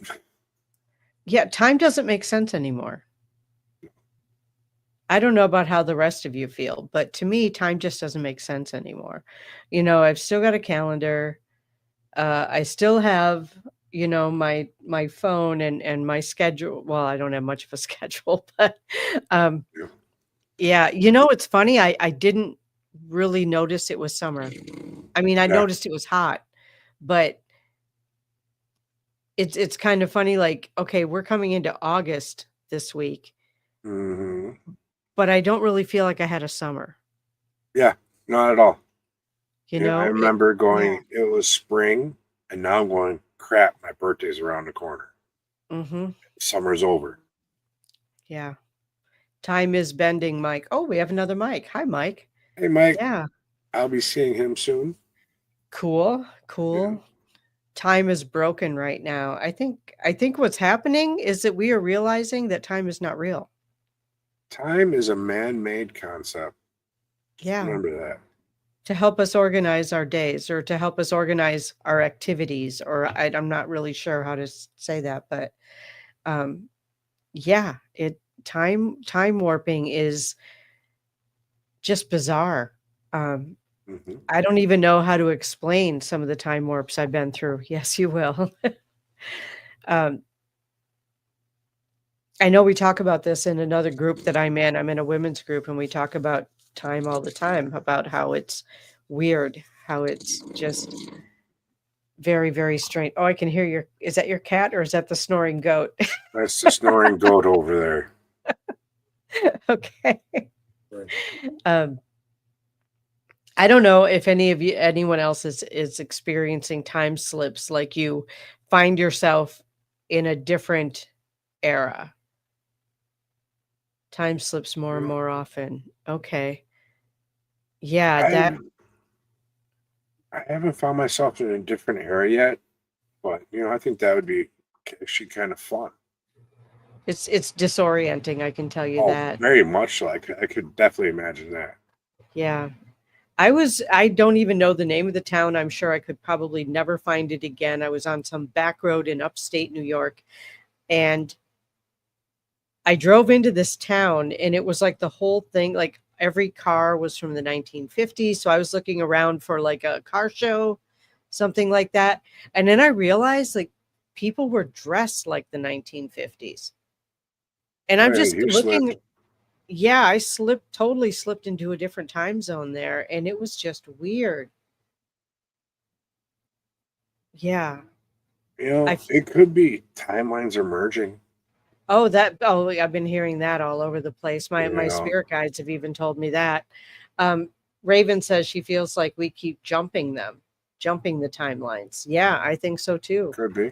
Yeah, time doesn't make sense anymore. I don't know about how the rest of you feel, but to me, time just doesn't make sense anymore. You know, I've still got a calendar. I still have, you know, my phone and my schedule. Well, I don't have much of a schedule, but yeah, you know, it's funny. I didn't really notice it was summer. I mean, I noticed it was hot, but it's kind of funny. Like, okay, we're coming into August this week, but I don't really feel like I had a summer. Yeah, not at all. You know, I remember going, it was spring, and now I'm going, crap, my birthday's around the corner. Summer's over. Yeah. Time is bending, Mike. Oh, we have another Mike. Hi, Mike. Hey, Mike. Yeah. I'll be seeing him soon. Cool. Cool. Yeah. Time is broken right now. I think what's happening is that we are realizing that time is not real. Time is a man-made concept. Yeah. Remember that. To help us organize our days or to help us organize our activities, or I'm not really sure how to say that, but yeah, time warping is just bizarre. I don't even know how to explain some of the time warps I've been through. Yes, you will. I know we talk about this in another group that I'm in. I'm in a women's group, and we talk about time all the time, about how it's weird, how it's just very, very strange. Oh, I can hear is that your cat or is that the snoring goat? That's the snoring goat over there. Okay. I don't know if anyone else is experiencing time slips, like you find yourself in a different era. Time slips more and more often. Okay. Yeah, I haven't found myself in a different era yet, but you know, I think that would be actually kind of fun. It's disorienting, I can tell you that. Very much so. I could definitely imagine that. Yeah. I don't even know the name of the town. I'm sure I could probably never find it again. I was on some back road in upstate New York, and I drove into this town, and it was like the whole thing, like every car was from the 1950s. So I was looking around for like a car show, something like that. And then I realized like people were dressed like the 1950s. And I'm just looking. Yeah, I totally slipped into a different time zone there, and it was just weird. Yeah. You know, I it could be timelines are merging. I've been hearing that all over the place. You My know, spirit guides have even told me that. Um, Raven says she feels like we keep jumping them, jumping the timelines. Yeah, I think so too. could be.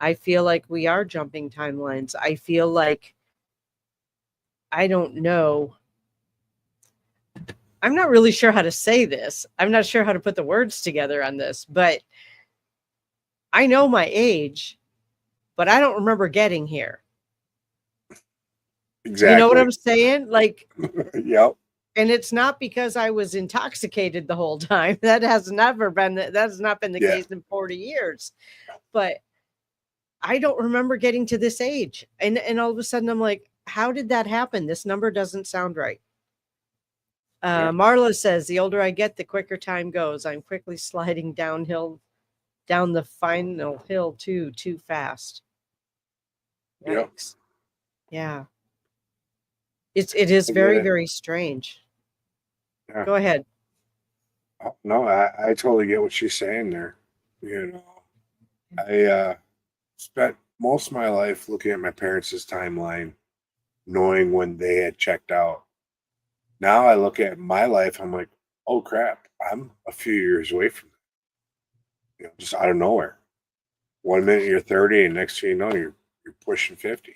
I feel like we are jumping timelines. I feel like I don't know. I'm not really sure how to say this. I'm not sure how to put the words together on this, but I know my age, but I don't remember getting here. You know what Exactly. I'm saying? Like, Yep. and it's not because I was intoxicated the whole time. That has not been the Yeah. case in 40 years. But I don't remember getting to this age. And all of a sudden I'm like, how did that happen? This number doesn't sound right. Yeah. Marla says, the older I get, the quicker time goes. I'm quickly sliding down the final hill too fast. Yep. Yikes. Yeah. It is I get very, it. very strange. Yeah. Go ahead. No, I totally get what she's saying there. You know, I spent most of my life looking at my parents' timeline, knowing when they had checked out. Now I look at my life, I'm like, oh crap, I'm a few years away from it. Just out of nowhere. 1 minute you're 30, and next thing you know, you're pushing 50. A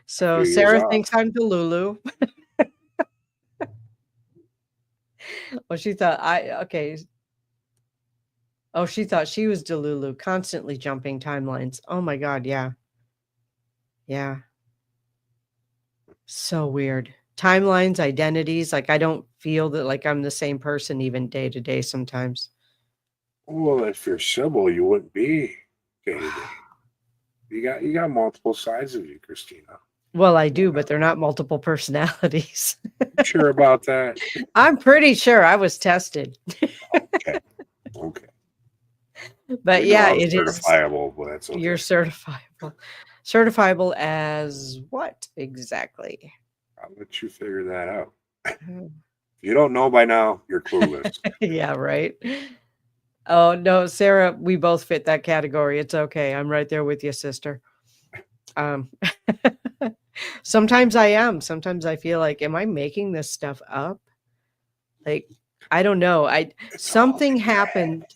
So few years Sarah off. thinks I'm Delulu. Well, she thought I okay. Oh, she thought she was Delulu, constantly jumping timelines. Oh my God, yeah. Yeah. So weird. Timelines, identities, like I don't feel that like I'm the same person even day to day sometimes. Well, if you're Sybil, you wouldn't be day to day. You got multiple sides of you, Christina. Well, I You do, but know, they're not multiple personalities. you sure about that? I'm pretty sure I was tested. Okay. Okay. But We know yeah, I'm it is. certifiable, but that's You're okay. certifiable. Certifiable as what exactly? I'll let you figure that out. Oh. If you don't know by now, you're clueless. Yeah, right. Oh, no, Sarah, we both fit that category. It's okay. I'm right there with you, sister. Um, sometimes I am. Sometimes I feel like, am I making this stuff up? Like, I don't know. It's all Something in your head. happened.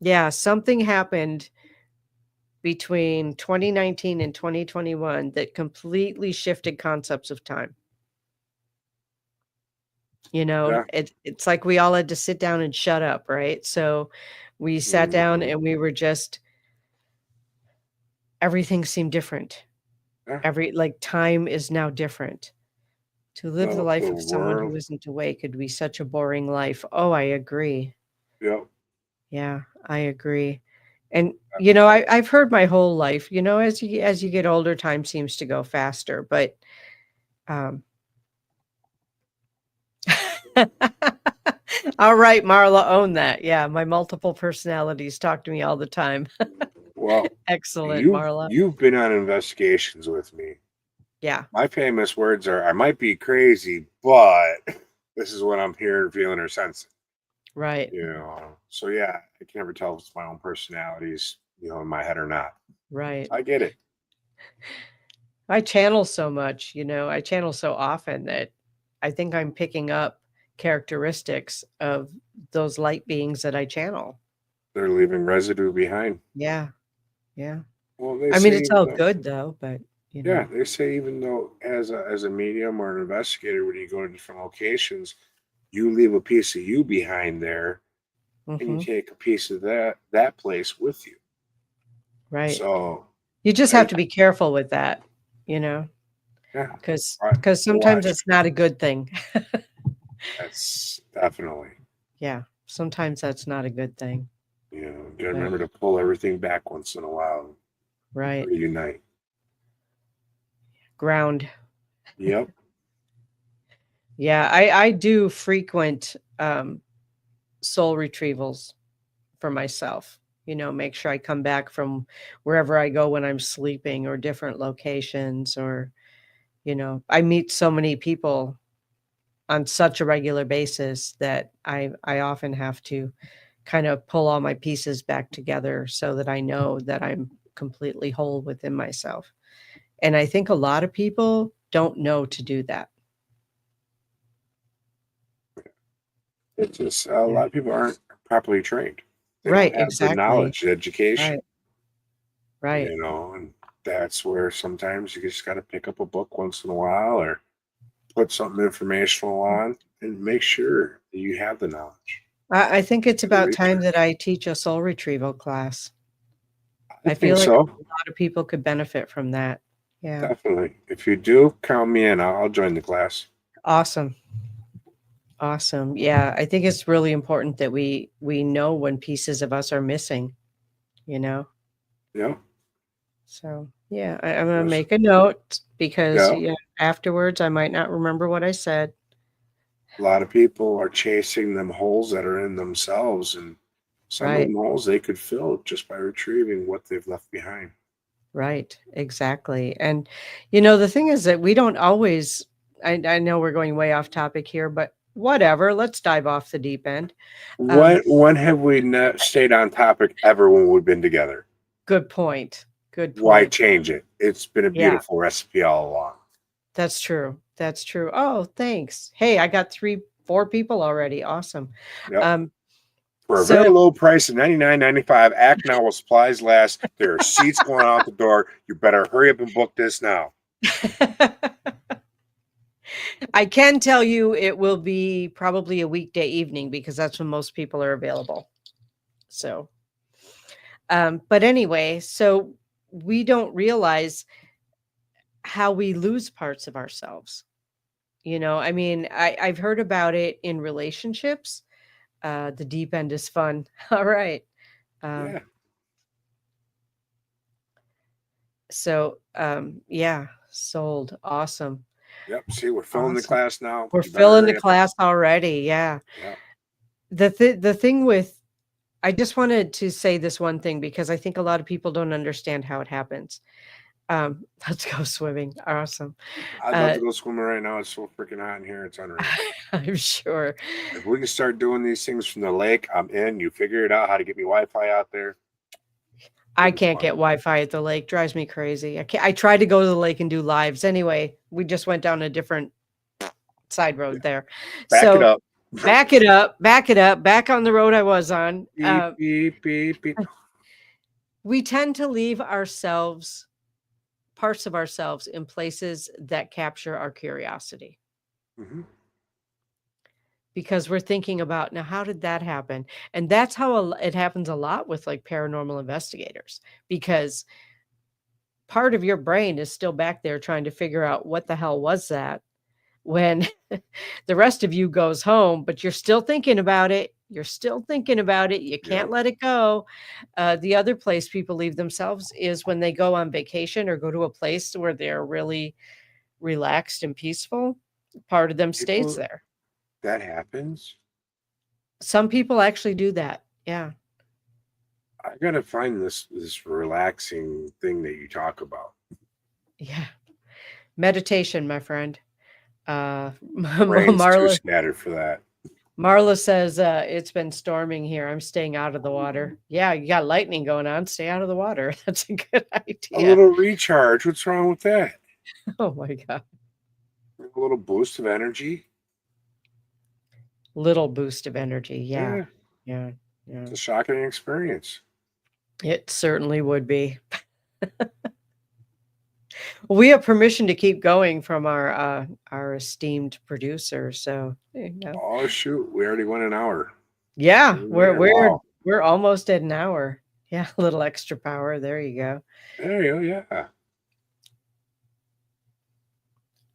Yeah, something happened between 2019 and 2021 that completely shifted concepts of time. Yeah. It's like we all had to sit down and shut up, right? So we sat down Hmm. and we were just everything seemed different. Yeah. Like time is now different. To live the The life of someone world. who isn't awake could be such a boring life. Oh, I agree. Yep. Yeah, I agree. And I've heard my whole life, as you get older, time seems to go faster. But um all right, Marla, own that. Yeah, my multiple personalities talk to me all the time. Well, Excellent, you've Marla. you've been on investigations with me. Yeah, My famous words are, "I might be crazy, but this is what I'm hearing, feeling, or sensing." right, So yeah, I can never tell if it's my own personalities, in my head or not. right. I get it. I channel so much, I channel so often that I think I'm picking up characteristics of those light beings that I channel. They're leaving residue behind. Yeah, yeah. Well, they I mean, say it's even all though, good though, but yeah, they say even though as a medium or an investigator, when you go to different locations, you leave a piece of you behind there, and you mhm, take a piece of that place with you. right. So, You just have I, to be careful with that, you know, yeah, because I sometimes watch. it's not a good thing. That's definitely. Yeah, sometimes that's not a good thing, Gotta but remember to pull everything back once in a while. right. Reunite. Ground. Yep. Yeah, I do frequent, soul retrievals for myself, make sure I come back from wherever I go when I'm sleeping or different locations or, I meet so many people on such a regular basis that I often have to kind of pull all my pieces back together so that I know that I'm completely whole within myself. And I think a lot of people don't know to do that. It's just a Yeah. lot of people aren't properly trained. They don't Right, have the exactly. knowledge, the education, Right, right. and that's where sometimes you just got to pick up a book once in a while or put something informational on and make sure that you have the knowledge. I think it's Do the about time that research. I teach a soul retrieval class. I I feel think like so. a lot of people could benefit from that. Yeah. Definitely. If you do, count me in. I'll join the class. Awesome. Awesome. Yeah, I think it's really important that we know when pieces of us are missing, you know? Yeah. So, yeah, I'm gonna Yes. make a note because, Yeah. yeah, afterwards, I might not remember what I said. A lot of people are chasing them holes that are in themselves, and some of Right, them holes they could fill just by retrieving what they've left behind. right, exactly, and, the thing is that we don't always I know we're going way off topic here, but whatever, let's dive off the deep end. Um, When have we not stayed on topic ever when we've been together? Good point, good Why point. change it? It's been a Yeah, beautiful recipe all along. that's true, that's true. Oh, thanks. Hey, I got 3, 4 people already, awesome. Yep. Um, For a very so low price of $99.95, act now while supplies last. There are seats going out the door. You better hurry up and book this now. I can tell you it will be probably a weekday evening because that's when most people are available. So, but anyway, so we don't realize how we lose parts of ourselves. I mean, I've heard about it in relationships. The deep end is fun. All right. Um, Yeah. yeah, sold. Awesome. Yep. See, we're filling the Awesome. class now. We're You better filling the hurry up. class already. Yeah. Yeah. The thing with I just wanted to say this one thing because I think a lot of people don't understand how it happens. Let's go swimming. Awesome. I'd love Uh, to go swimming right now. It's so freaking hot in here. It's unreal. I'm sure. If we can start doing these things from the lake, I'm in. You figure it out how to get me Wi-Fi out there. I It'll be can't fun. get Wi-Fi at the lake. Drives me crazy. I can't, I tried to go to the lake and do lives. Anyway, we just went down a different side Yeah. road there. Back it So up. back it up, back it up, back on the road I was on. Beep, beep, beep, beep. We tend to leave ourselves, parts of ourselves, in places that capture our curiosity. Mhm. Because we're thinking about, now how did that happen? And that's how it happens a lot with like paranormal investigators, because part of your brain is still back there trying to figure out what the hell was that, when the rest of you goes home, but you're still thinking about it. You're still thinking about it. You can't Yep. let it go. The other place people leave themselves is when they go on vacation or go to a place where they're really relaxed and peaceful. Part of them stays People, there. that happens. Some people actually do that. Yeah. I gotta find this relaxing thing that you talk about. Yeah. Meditation, my friend. Brain's too Marla scattered for that. Marla says, it's been storming here. I'm staying out of the water. Yeah, you got lightning going on. Stay out of the water. That's a good A idea. little recharge. What's wrong with that? Oh my God. A little boost of energy. Little boost of energy. Yeah. Yeah, Yeah. Yeah. it's a shocking experience. It certainly would be. Well, we have permission to keep going from our esteemed producer. So there you go. Oh shoot, we already went an hour. Yeah, we're Yeah, we're wow. we're almost at an hour. Yeah, a little extra power. There you go. There you go. Yeah.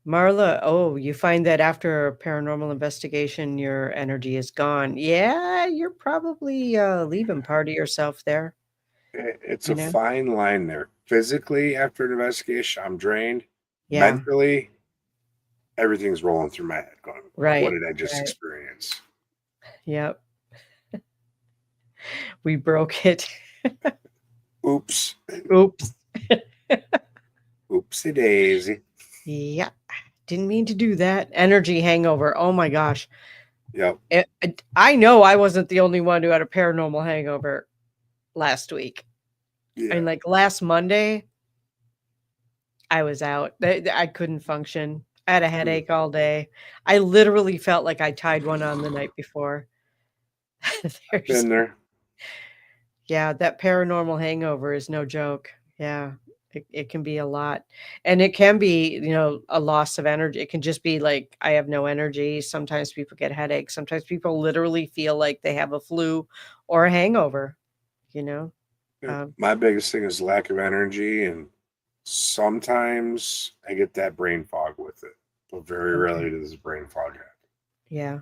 Marla, oh, you find that after a paranormal investigation, your energy is gone. Yeah, you're probably leaving part of yourself there, It's you a know? fine line there. Physically, after an investigation, I'm drained. Yeah, Mentally, everything's rolling through my head going, what right, did I just right. experience? Yep. We broke it. Oops. Oops. Oopsie daisy. Yeah. Didn't mean to do that. Energy hangover. Oh my gosh. Yep. I know I wasn't the only one who had a paranormal hangover last week. Yeah. And like last Monday, I was out. I couldn't function. I had a headache all day. I literally felt like I tied one on the night before. Been there. Yeah, that paranormal hangover is no joke. Yeah, it can be a lot. And it can be, a loss of energy. It can just be like, I have no energy. Sometimes people get headaches. Sometimes people literally feel like they have a flu or a hangover, you know? Um, My biggest thing is lack of energy, and sometimes I get that brain fog with it, but very rarely okay. does brain fog happen. Yeah.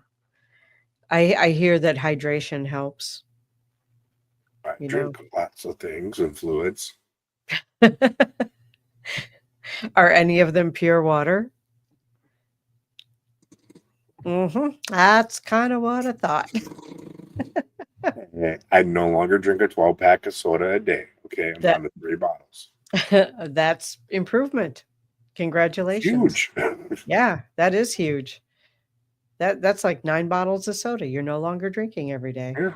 I hear that hydration helps, I you know. drink lots of things and fluids. Are any of them pure water? That's kind of what I thought. I no longer drink a 12-pack of soda a day. Okay, I'm That down to 3 bottles. that's improvement. Congratulations. Huge. Yeah, that is huge. That's like 9 bottles of soda you're no longer drinking every day. Yeah,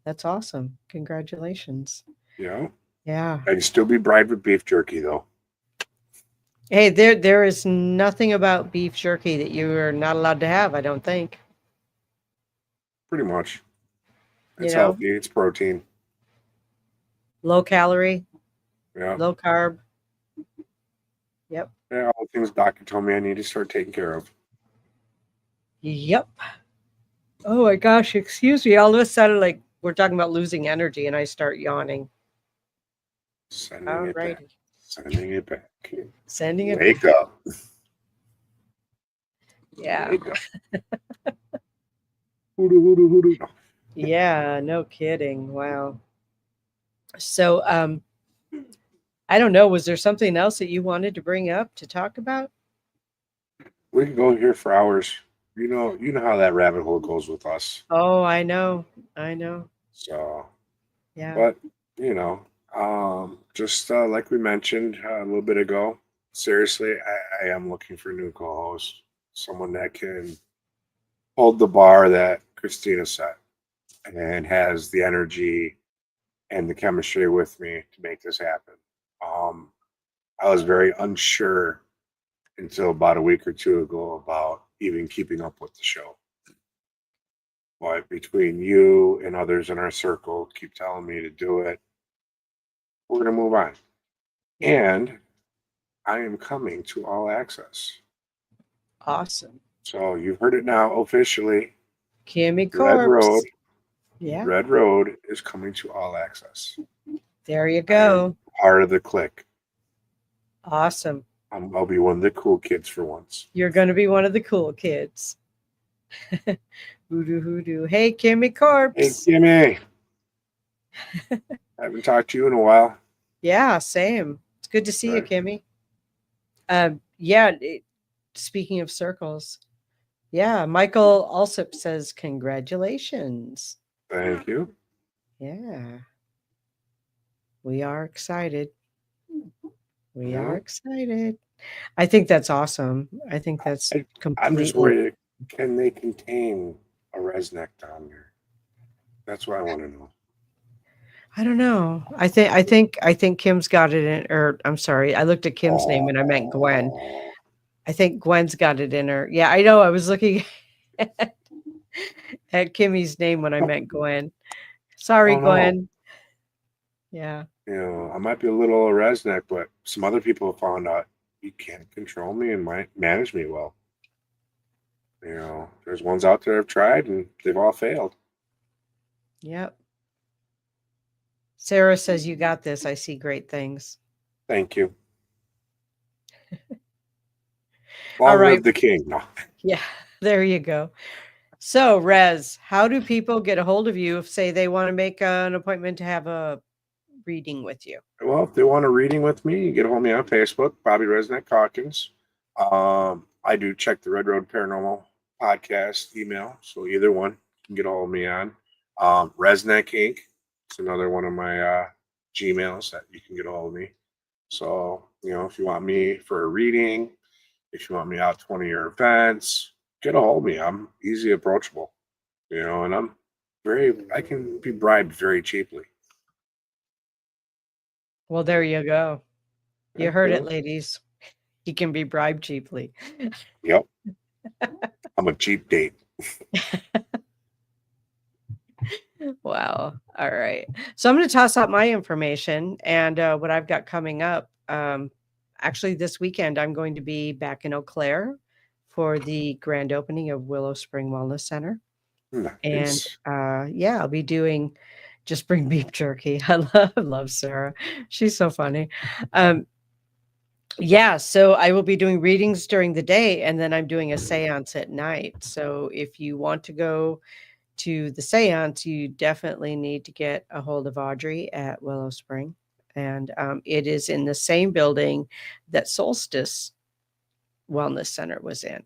That's awesome. Congratulations. yeah. Yeah. I can still be bribed with beef jerky though. Hey, there is nothing about beef jerky that you are not allowed to have, I don't think. Pretty much. You It's know, healthy. It's protein. low calorie, Yeah. low carb. Yep. Yeah, all the things doctor told me I need to start taking care of. Yep. Oh my gosh, excuse me. All of a sudden, like we're talking about losing energy and I start yawning. Sending All it back. righty. Sending it back. Sending it Wake back. up. Yeah. Wake up. Hoodoo, hoodoo, hoodoo. No. Yeah, no kidding. Wow. So, I don't know. Was there something else that you wanted to bring up to talk about? We can go here for hours. You know how that rabbit hole goes with us. Oh, I know. I know. So, Yeah. but you know, just like we mentioned a little bit ago, seriously, I am looking for a new co-host, someone that can hold the bar that Christina set and has the energy and the chemistry with me to make this happen. Um, I was very unsure until about a week or two ago about even keeping up with the show. But between you and others in our circle keep telling me to do it, we're going to move on. Yeah. And I am coming to All Access. Awesome. So you've heard it now officially. Kimmy Red Road, Corpse. Yeah. Red Road is coming to All Access. There you I am go. part of the clique. Awesome. I'll be one of the cool kids for once. You're going to be one of the cool kids. Hoodoo, hoodoo. Hey, Kimmy Hey, Corpse. Kimmy. I haven't talked to you in a while. Yeah, same. It's good to see you, Right. Kimmy. Yeah. Speaking of circles, yeah, Michael Alsop says congratulations. Thank you. Yeah, we are excited. We You are know, excited. I think that's awesome. I think that's I'm just completely. worried. Can they contain a RezNeck down there? That's what I want to know. I don't know. I think Kim's got it in. Or I'm sorry, I looked at Kim's name and I meant Gwen. Oh, I think Gwen's got it in her. Yeah, I know. I was looking at Kimmy's name when I meant Gwen. Sorry, oh no. Gwen. Yeah. I might be a little RezNeck, but some other people have found out you can't control me and might manage me well. There's ones out there I've tried and they've all failed. Yep. Sarah says you got this. I see great things. Thank you. All Long right. live the king. No. Yeah, there you go. So, Rez, how do people get a hold of you if, say, they want to make an appointment to have a reading with you? Well, if they want a reading with me, you get a hold of me on Facebook, Bobby RezNeck Hawkins. I do check the Red Road Paranormal podcast email, so either one you can get a hold of me on. RezNeck Inc. It's another one of my Gmails that you can get a hold of me. So, if you want me for a reading, if you want me out to one of your events, get a hold of me. I'm easy approachable. And I can be bribed very cheaply. Well, there you go. You Yeah, heard it, ladies. He can be bribed cheaply. Yep. I'm a cheap date. Wow. All right. So I'm going to toss out my information and what I've got coming up. Actually, this weekend, I'm going to be back in Eau Claire for the grand opening of Willow Spring Wellness Center. And Nice. yeah, I'll be doing just bring beef jerky. I love Sarah. She's so funny. Um, yeah, so I will be doing readings during the day and then I'm doing a seance at night. So if you want to go to the seance, you definitely need to get a hold of Audrey at Willow Spring. And it is in the same building that Solstice Wellness Center was in.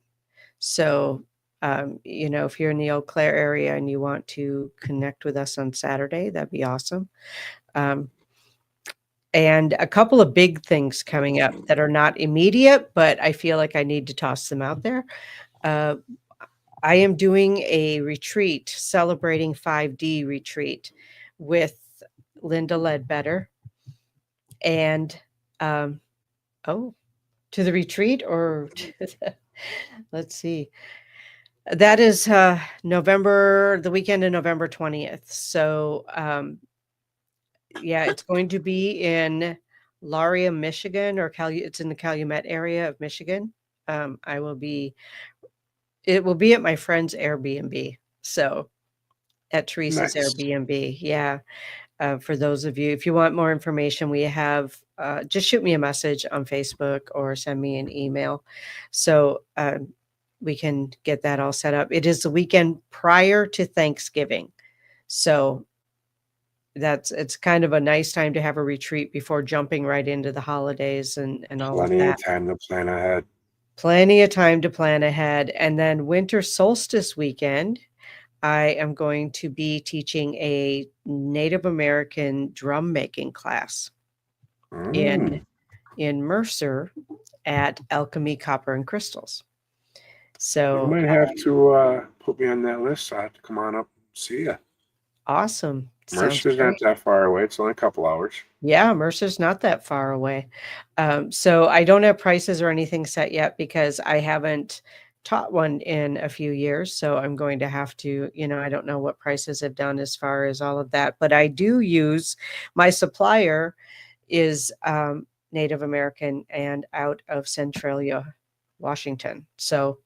So, if you're in the Eau Claire area and you want to connect with us on Saturday, that'd be awesome. Um, and a couple of big things coming up that are not immediate, but I feel like I need to toss them out there. Uh, I am doing a retreat, celebrating 5D retreat with Linda Ledbetter. And, oh, to the retreat or to let's see. That is the weekend of November 20th. So, yeah, it's going to be in Laria, Michigan, it's in the Calumet area of Michigan. I will be, it will be at my friend's Airbnb. So, at Teresa's Nice. Airbnb. Yeah. For those of you, if you want more information, we have just shoot me a message on Facebook or send me an email. So we can get that all set up. It is the weekend prior to Thanksgiving. So it's kind of a nice time to have a retreat before jumping right into the holidays and all of Plenty that. of time to plan ahead. Plenty of time to plan ahead. And then winter solstice weekend, I am going to be teaching a Native American drum making class in Mercer at Alchemy Copper and Crystals. You So might have to put me on that list. So I have to come on up and see you. awesome. Sounds Mercer's not great. that far away. It's only a couple hours. Yeah, Mercer's not that far away. So I don't have prices or anything set yet because I haven't taught one in a few years. So I'm going to have to, I don't know what prices have done as far as all of that, but I do use my supplier is Native American and out of Centralia, Washington. So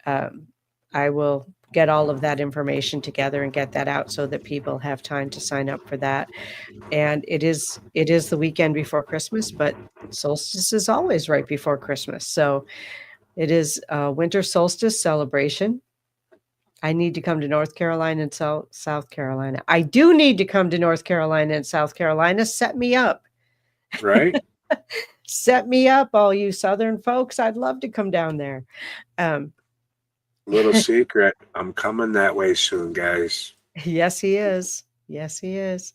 I will get all of that information together and get that out so that people have time to sign up for that. And it is the weekend before Christmas, but solstice is always right before Christmas. So it is a winter solstice celebration. I need to come to North Carolina and South Carolina. I do need to come to North Carolina and South Carolina. Set me up. Right? Set me up, all you Southern folks. I'd love to come down there. Little secret. I'm coming that way soon, guys. Yes, he is. Yes, he is.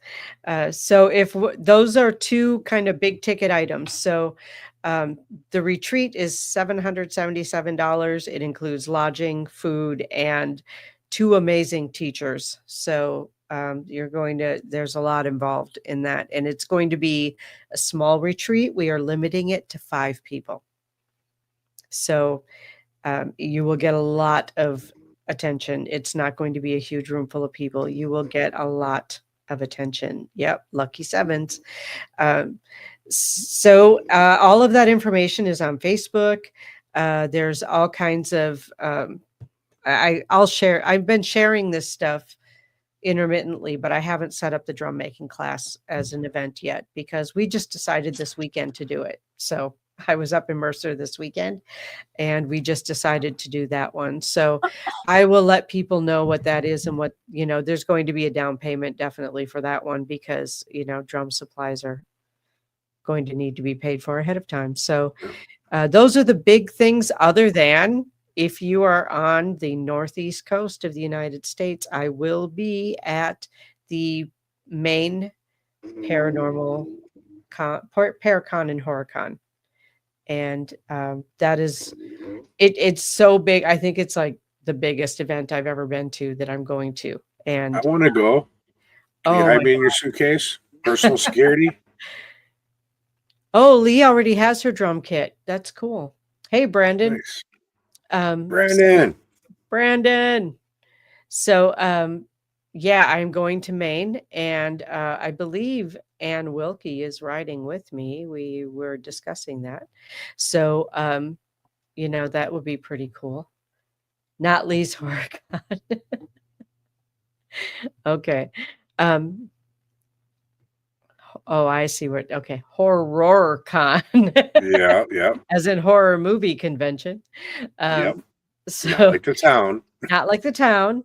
So if those are two kind of big ticket items. So the retreat is $777. It includes lodging, food, and two amazing teachers. So there's a lot involved in that. And it's going to be a small retreat. We are limiting it to 5 people. So you will get a lot of attention. It's not going to be a huge room full of people. You will get a lot of attention. Yep, lucky sevens. So all of that information is on Facebook. There's all kinds of I'll share. I've been sharing this stuff intermittently, but I haven't set up the drum making class as an event yet because we just decided this weekend to do it. So I was up in Mercer this weekend and we just decided to do that one. So I will let people know what that is and what, there's going to be a down payment definitely for that one because, drum supplies are going to need to be paid for ahead of time. So those are the big things other than if you are on the Northeast coast of the United States, I will be at the Maine Paranormal Paracon and HorrorCon. And that is it's so big. I think it's like the biggest event I've ever been to that I'm going to. I And want to go. Can you oh hide my me in your suitcase? Personal security? oh, Lee already has her drum kit. That's cool. Hey, Brandon. Nice. So Brandon. Brandon. So yeah, I'm going to Maine, and I believe Ann Wilkie is riding with me. We were discussing that. So that would be pretty cool. Not Lee's work. Okay. Um, oh, I see what okay. Horror con. Yeah, yep, As in horror movie convention. yep. Um, Not so like the town. not like the town,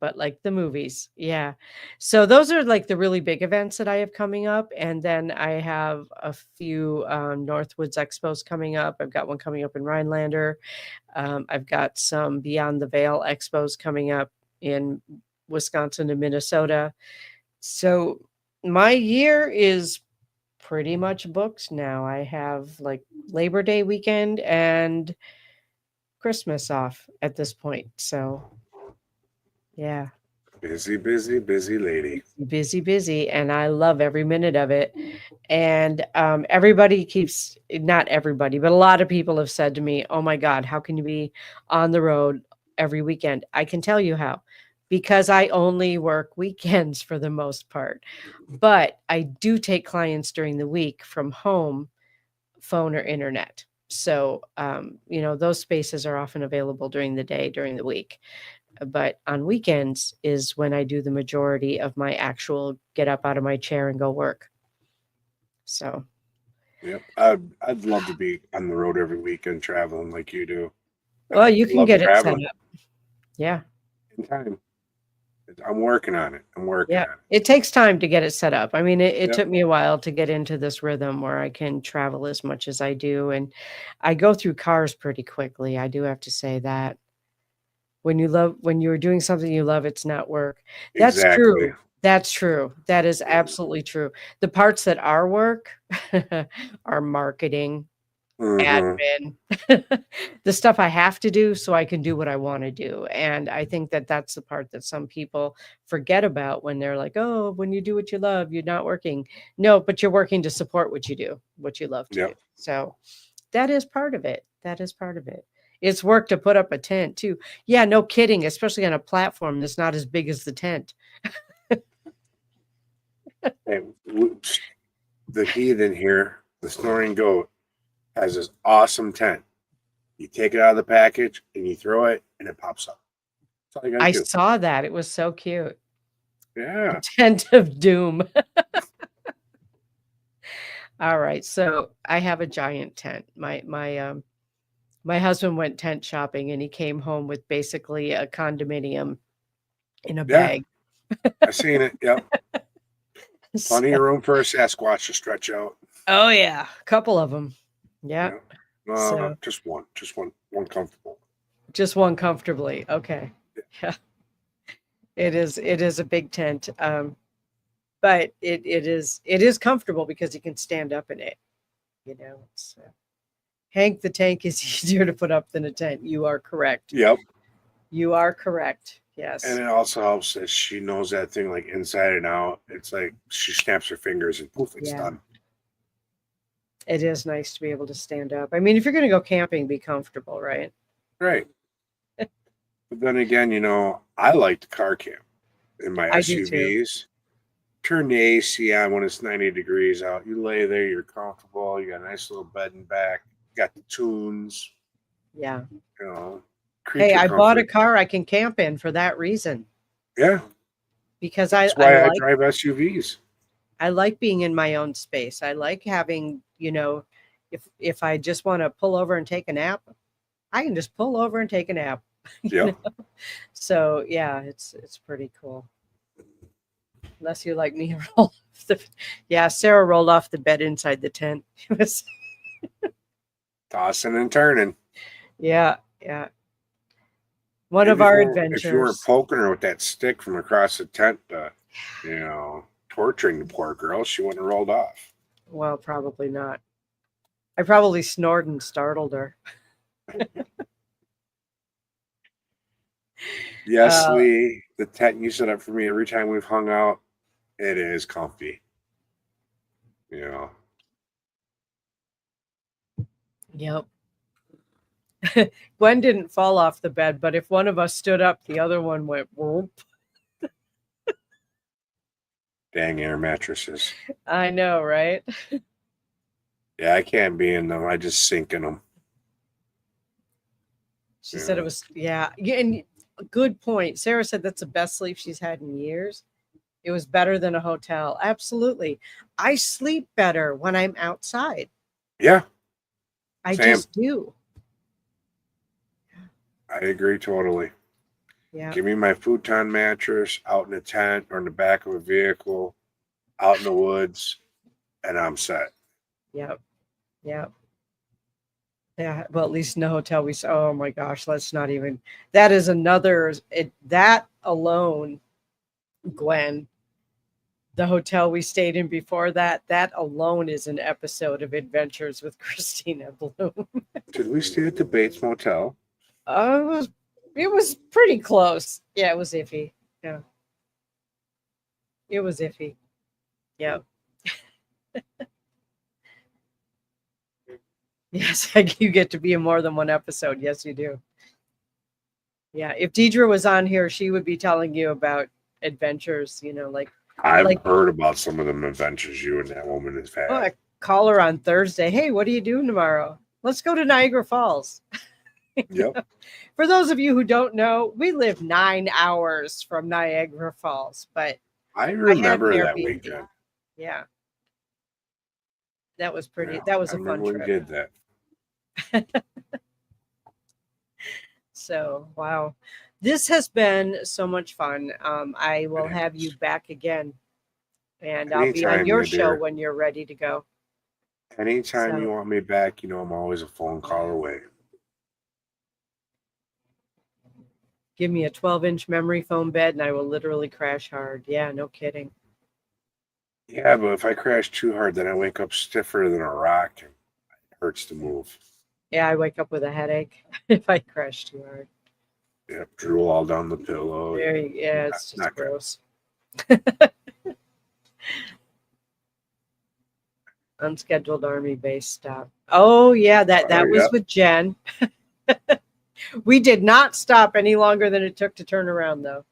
but like the movies. Yeah. So those are like the really big events that I have coming up. And then I have a few Northwoods expos coming up. I've got one coming up in Rhinelander. I've got some Beyond the Veil expos coming up in Wisconsin and Minnesota. So my year is pretty much booked now. I have like Labor Day weekend and Christmas off at this point. So yeah. Busy, busy, busy lady. Busy, busy, and I love every minute of it. And everybody keeps, not everybody, but a lot of people have said to me, "Oh my God, how can you be on the road every weekend?" I can tell you how, because I only work weekends for the most part. But I do take clients during the week from home, phone or internet. So, those spaces are often available during the day, during the week. But on weekends is when I do the majority of my actual get up out of my chair and go work. So, Yep. I'd love to be on the road every weekend traveling like you do. well, I you can love get it set traveling up. Yeah. in time. I'm working on it. I'm working Yeah. on it. It takes time to get it set up. I mean, it Yep. took me a while to get into this rhythm where I can travel as much as I do. And I go through cars pretty quickly. I do have to say that. When you're doing something you love, it's not work. That's Exactly. true. That's true. That is absolutely true. The parts that are work are marketing, Mm-hmm. admin, the stuff I have to do so I can do what I wanna do, and I think that that's the part that some people forget about when they're like, "Oh, when you do what you love, you're not working." No, but you're working to support what you do, what you love to do. Yep. So, that is part of it. That is part of it. It's work to put up a tent too. Yeah, no kidding, especially on a platform that's not as big as the tent. And the heathen here, the snoring goat, has this awesome tent. You take it out of the package and you throw it, and it pops up. That's all you gotta I do. saw that, it was so cute. The Yeah. tent of doom. Alright, so I have a giant tent. My husband went tent shopping, and he came home with basically a condominium in a Yeah. bag. I seen it. Yep. Plenty So of room for a Sasquatch to stretch out. oh, yeah, a couple of them. Yeah, Yeah. No, so just one. Just one. One comfortable. just one comfortably, okay. Yeah, it is a big tent, but it is comfortable because you can stand up in it, it's, Hank the Tank is easier to put up than a tent. You are correct. Yep. You are correct, And yes. it also helps that she knows that thing like inside and out. It's like she snaps her fingers and poof, it's Yeah. done. It is nice to be able to stand up. I mean, if you're gonna go camping, be comfortable, right? Right. But then again, I like to car camp in my I do too. SUVs. Turn the AC on when it's 90 degrees out. You lay there, you're comfortable. You got a nice little bed in back. You got the tunes, Yeah. you know, Hey, creature I bought a comfort. car I can camp in for that reason Yeah. because I That's I why I like drive SUVs. I like being in my own space. I like having, if I just want to pull over and take a nap, I can just pull over and take a nap. you Yep. know? So yeah, it's pretty cool. Unless you like me roll off the yeah, Sarah rolled off the bed inside the tent. It was Tossing and turning. yeah, yeah. One of Maybe our if you weren't adventures. poking her with that stick from across the tent, torturing the poor girl, she wouldn't have rolled off. Well, probably not. I probably snored and startled her. Yes, Uh, Lee, the tent you set up for me every time we've hung out, it is comfy. You know, yep. Gwen didn't fall off the bed, but if one of us stood up, the other one went whoop. dang air mattresses. I know, right? Yeah, I can't be in them. I just sink in them. She You said it know, was, yeah. Yeah, and a good point. Sarah said that's the best sleep she's had in years. It was better than a hotel. Absolutely. I sleep better when I'm outside. yeah, I Sam, just do. I agree totally. Yeah. Give me my futon mattress out in a tent or in the back of a vehicle, out in the woods, and I'm set. Yep. Yep. Yeah. Well, at least in the hotel, we saw, oh my gosh, let's not even, that is another, that alone, Gwen, the hotel we stayed in before that, that alone is an episode of Adventures with Christina Bloom. Did we stay at the Bates Motel? It was, it was pretty close. Yeah, it was iffy. Yeah, it was iffy. Yeah. Yes, you get to be in more than one episode. Yes, you do. Yeah, if Deidre was on here, she would be telling you about adventures. I've Like heard about some of them adventures you and that woman have oh, had. I call her on Thursday. Hey, what are you doing tomorrow? Let's go to Niagara Falls. Yep. For those of you who don't know, we live 9 hours from Niagara Falls, but I I have an remember that Airbnb. weekend. Yeah, that was pretty. Yeah, That was I a fun remember we trip. did that. So, wow. This has been so much fun. I will It have you is. back again, and I'll be on Anytime, your my show dear. when you're ready to go. Anytime you So, want me back, you know I'm always a phone call away. give me a 12-inch memory foam bed, and I will literally crash hard. Yeah, no kidding. Yeah, but if I crash too hard, then I wake up stiffer than a rock and it hurts to move. Yeah, I wake up with a headache if I crash too hard. Yep, drool all down the pillow. Yeah, Not, it's just not good. gross. Unscheduled army base stop. Oh yeah, that Oh, that yeah. was with Jen. We did not stop any longer than it took to turn around, though.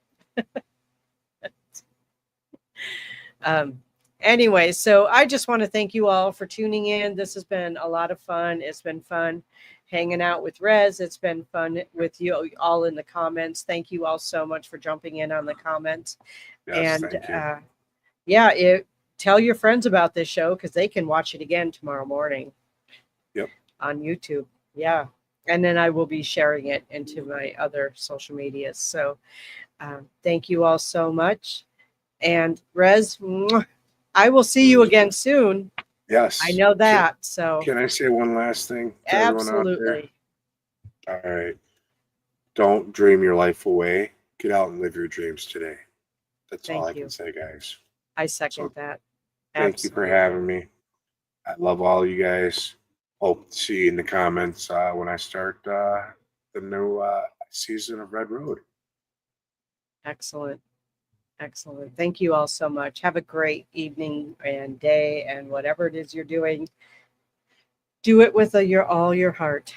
Um, anyway, so I just want to thank you all for tuning in. This has been a lot of fun. It's been fun hanging out with Rez. It's been fun with you all in the comments. Thank you all so much for jumping in on the comments. Yes, And thank you. yeah, tell your friends about this show because they can watch it again tomorrow morning. Yep. On YouTube. Yeah. And then I will be sharing it into my other social medias. So thank you all so much. And Rez, I will see you again soon. I Yes. know that. So Can I say one last thing to everyone out there? absolutely. All right. Don't dream your life away. Get out and live your dreams today. That's all I Thank can you. say, guys. I second So that. thank you for Absolutely. having me. I love all you guys. Hope to see you in the comments when I start the new season of Red Road. Excellent. Excellent. Thank you all so much. Have a great evening and day and whatever it is you're doing. Do it with all your heart.